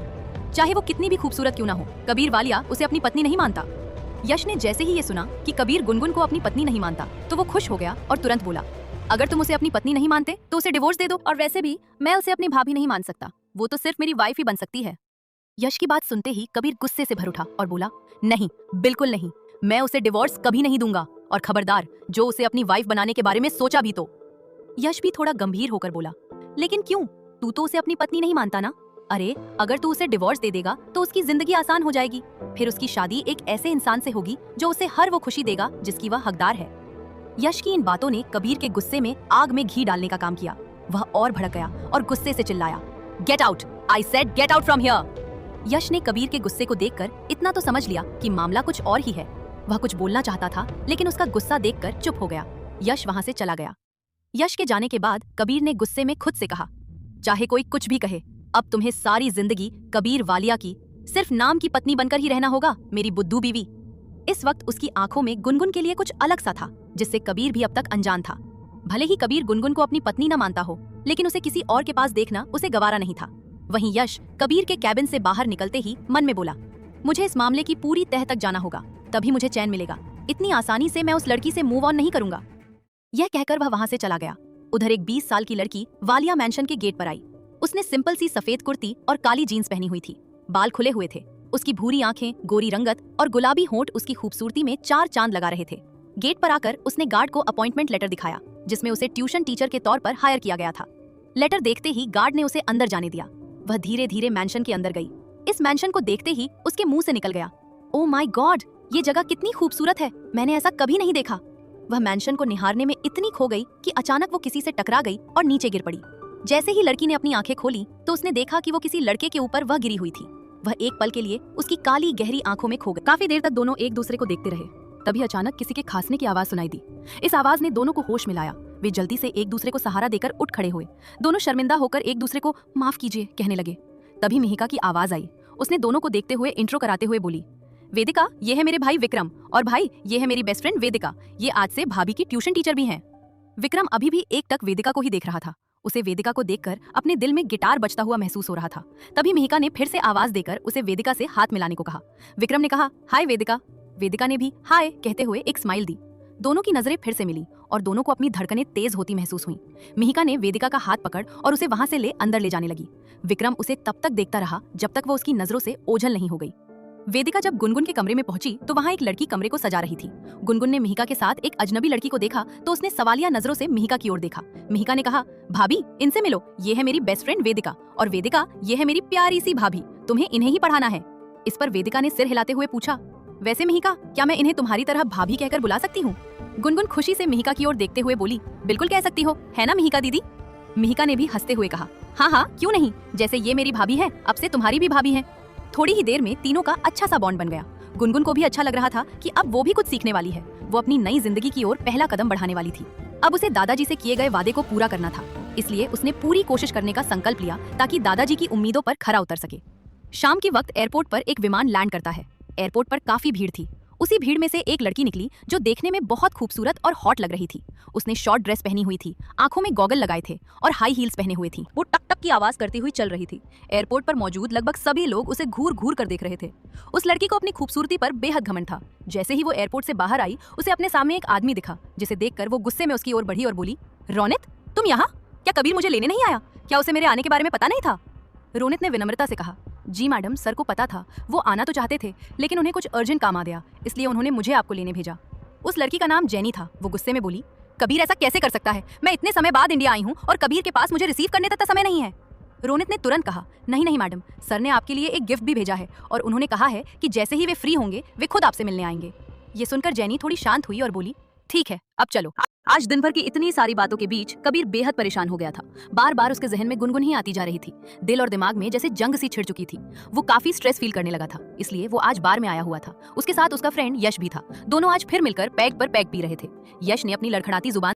चाहे वो कितनी भी खूबसूरत क्यों ना हो, कबीर वालिया उसे अपनी पत्नी नहीं मानता। यश ने जैसे ही ये सुना कि कबीर गुनगुन को अपनी पत्नी नहीं मानता तो वो खुश हो गया और तुरंत बोला, अगर तुम उसे अपनी पत्नी नहीं मानते तो उसे डिवोर्स दे दो, और वैसे भी मैं उसे अपनी भाभी नहीं मान सकता, वो तो सिर्फ मेरी वाइफ ही बन सकती है। यश की बात सुनते ही कबीर गुस्से से भर उठा और बोला, नहीं, बिल्कुल नहीं, मैं उसे डिवोर्स कभी नहीं दूंगा, और खबरदार जो उसे अपनी वाइफ बनाने के बारे में सोचा भी तो। यश भी थोड़ा गंभीर होकर बोला, लेकिन क्यों? तू तो उसे अपनी पत्नी नहीं मानता ना? अरे अगर तू उसे डिवोर्स दे देगा तो उसकी जिंदगी आसान हो जाएगी, फिर उसकी शादी एक ऐसे इंसान से होगी जो उसे हर वो खुशी देगा जिसकी वह हकदार है। यश की इन बातों ने कबीर के गुस्से में आग में घी डालने का काम किया। वह और भड़क गया और गुस्से से चिल्लाया, get out, I said get out from here. Yash ने कबीर के गुस्से को देखकर इतना तो समझ लिया कि मामला कुछ और ही है। वह कुछ बोलना चाहता था लेकिन उसका गुस्सा देखकर चुप हो गया। यश वहां से चला गया। यश के जाने के बाद कबीर ने गुस्से में खुद से कहा, चाहे कोई कुछ भी कहे, अब तुम्हें सारी जिंदगी कबीर वालिया की सिर्फ नाम की पत्नी बनकर ही रहना होगा, मेरी बुद्धू बीवी। इस वक्त उसकी आंखों में गुनगुन के लिए कुछ अलग सा था जिससे कबीर भी अब तक अनजान था। भले ही कबीर गुनगुन को अपनी पत्नी न मानता हो, लेकिन उसे किसी और के पास देखना उसे गवारा नहीं था। वहीं यश कबीर के कैबिन से बाहर निकलते ही मन में बोला, मुझे इस मामले की पूरी तह तक जाना होगा, तभी मुझे चैन मिलेगा। इतनी आसानी से मैं उस लड़की से मूव ऑन नहीं करूंगा। यह कहकर वह वहां से चला गया। उधर एक 20 साल की लड़की वालिया मैंशन के गेट पर आई। उसने सिंपल सी सफेद कुर्ती और काली जीन्स पहनी हुई थी। बाल खुले हुए थे। उसकी भूरी आंखें, गोरी रंगत और गुलाबी होंठ उसकी खूबसूरती में 4 चांद लगा रहे थे। गेट पर आकर उसने गार्ड को अपॉइंटमेंट लेटर दिखाया जिसमें उसे ट्यूशन टीचर के तौर पर हायर किया गया था। लेटर देखते ही गार्ड ने उसे अंदर जाने दिया। वह धीरे धीरे मैंशन के अंदर गई। इस मैंशन को देखते ही उसके मुंह से निकल गया, ओ माय गॉड, ये जगह कितनी खूबसूरत है, मैंने ऐसा कभी नहीं देखा। वह मैंशन को निहारने में इतनी खो गई कि अचानक वो किसी से टकरा गई और नीचे गिर पड़ी। जैसे ही लड़की ने अपनी आंखें खोली तो उसने देखा कि वो किसी लड़के के ऊपर वह गिरी हुई थी। वह एक पल के लिए उसकी काली गहरी आंखों में खो गई। काफी देर तक दोनों एक दूसरे को देखते रहे। तभी अचानक किसी के खांसने की आवाज सुनाई दी। इस आवाज ने दोनों को होश में लाया। वे जल्दी से एक दूसरे को सहारा देकर उठ खड़े हुए। दोनों शर्मिंदा होकर एक दूसरे को माफ कीजिए कहने लगे। तभी मिहिका की आवाज आई। उसने दोनों को देखते हुए इंट्रो कराते हुए बोली, वेदिका, ये है मेरे भाई विक्रम, और भाई ये है मेरी बेस्ट फ्रेंड वेदिका, ये आज से भाभी की ट्यूशन टीचर भी हैं। विक्रम अभी भी एकटक वेदिका को ही देख रहा था। उसे वेदिका को देखकर अपने दिल में गिटार बजता हुआ महसूस हो रहा था। तभी मिहिका ने फिर से आवाज देकर उसे वेदिका से हाथ मिलाने को कहा। विक्रम ने कहा, हाय वेदिका। वेदिका ने भी हाय कहते हुए एक स्माइल दी। दोनों की नजरें फिर से मिली और दोनों को अपनी धड़कनें तेज होती महसूस हुई। मिहिका ने वेदिका का हाथ पकड़ और उसे वहां से ले अंदर ले जाने लगी। विक्रम उसे तब तक देखता रहा जब तक वो उसकी नजरों से ओझल नहीं हो गई। वेदिका जब गुनगुन के कमरे में पहुंची तो वहां एक लड़की कमरे को सजा रही थी। गुनगुन ने मिहिका के साथ एक अजनबी लड़की को देखा तो उसने सवालिया नजरों से मिहिका की ओर देखा। मिहिका ने कहा, भाभी इनसे मिलो, ये है मेरी बेस्ट फ्रेंड वेदिका, और वेदिका ये है मेरी प्यारी सी भाभी, तुम्हें इन्हें ही पढ़ाना है। इस पर वेदिका ने सिर हिलाते हुए पूछा, वैसे मिहिका, क्या मैं इन्हें तुम्हारी तरह भाभी कहकर बुला सकती हूँ? गुनगुन खुशी से मिहिका की ओर देखते हुए बोली, बिल्कुल कह सकती हो, है ना मिहिका दीदी? मिहिका ने भी हंसते हुए कहा, हाँ हाँ क्यों नहीं, जैसे ये मेरी भाभी है अब से तुम्हारी भी भाभी है। थोड़ी ही देर में तीनों का अच्छा सा बॉन्ड बन गया। गुनगुन को भी अच्छा लग रहा था कि अब वो भी कुछ सीखने वाली है। वो अपनी नई जिंदगी की ओर पहला कदम बढ़ाने वाली थी। अब उसे दादाजी से किए गए वादे को पूरा करना था, इसलिए उसने पूरी कोशिश करने का संकल्प लिया ताकि दादाजी की उम्मीदों पर खरा उतर सके। शाम के वक्त एयरपोर्ट पर एक विमान लैंड करता है। एयरपोर्ट पर काफी भीड़ थी। उसी भीड़ में से एक लड़की निकली जो देखने में बहुत खूबसूरत और हॉट लग रही थी। उसने शॉर्ट ड्रेस पहनी हुई थी, आंखों में गॉगल लगाए थे और हाई हील्स पहने हुए थी। वो टक टक की आवाज करती हुई चल रही थी। एयरपोर्ट पर मौजूद लगभग सभी लोग उसे घूर घूर कर देख रहे थे। उस लड़की को अपनी खूबसूरती पर बेहद घमंड था। जैसे ही वो एयरपोर्ट से बाहर आई, उसे अपने सामने एक आदमी दिखा, जिसे देखकर वो गुस्से में उसकी ओर बढ़ी और बोली, रोनित तुम यहाँ? क्या कबीर मुझे लेने नहीं आया? क्या उसे मेरे आने के बारे में पता नहीं था? रोनित ने विनम्रता से कहा, जी मैडम, सर को पता था, वो आना तो चाहते थे लेकिन उन्हें कुछ अर्जेंट काम आ गया, इसलिए उन्होंने मुझे आपको लेने भेजा। उस लड़की का नाम जेनी था। वो गुस्से में बोली, कबीर ऐसा कैसे कर सकता है? मैं इतने समय बाद इंडिया आई हूँ और कबीर के पास मुझे रिसीव करने तक समय नहीं है। रोनित ने तुरंत कहा, नहीं नहीं मैडम, सर ने आपके लिए एक गिफ्ट भी भेजा है और उन्होंने कहा है कि जैसे ही वे फ्री होंगे वे खुद आपसे मिलने आएंगे। ये सुनकर जेनी थोड़ी शांत हुई और बोली, ठीक है, अब चलो। आज दिन भर की इतनी सारी बातों के बीच कबीर बेहद परेशान हो गया था। बार बार उसके जहन में गुनगुन ही आती जा रही थी। दिल और दिमाग में जैसे जंग सी छिड़ चुकी थी। वो काफी स्ट्रेस फील करने लगा था, इसलिए वो आज बार में आया हुआ था। उसके साथ उसका फ्रेंड यश भी था। दोनों आज फिर मिलकर पैग पर पैग पी रहे थे। यश ने अपनी लड़खड़ाती जुबान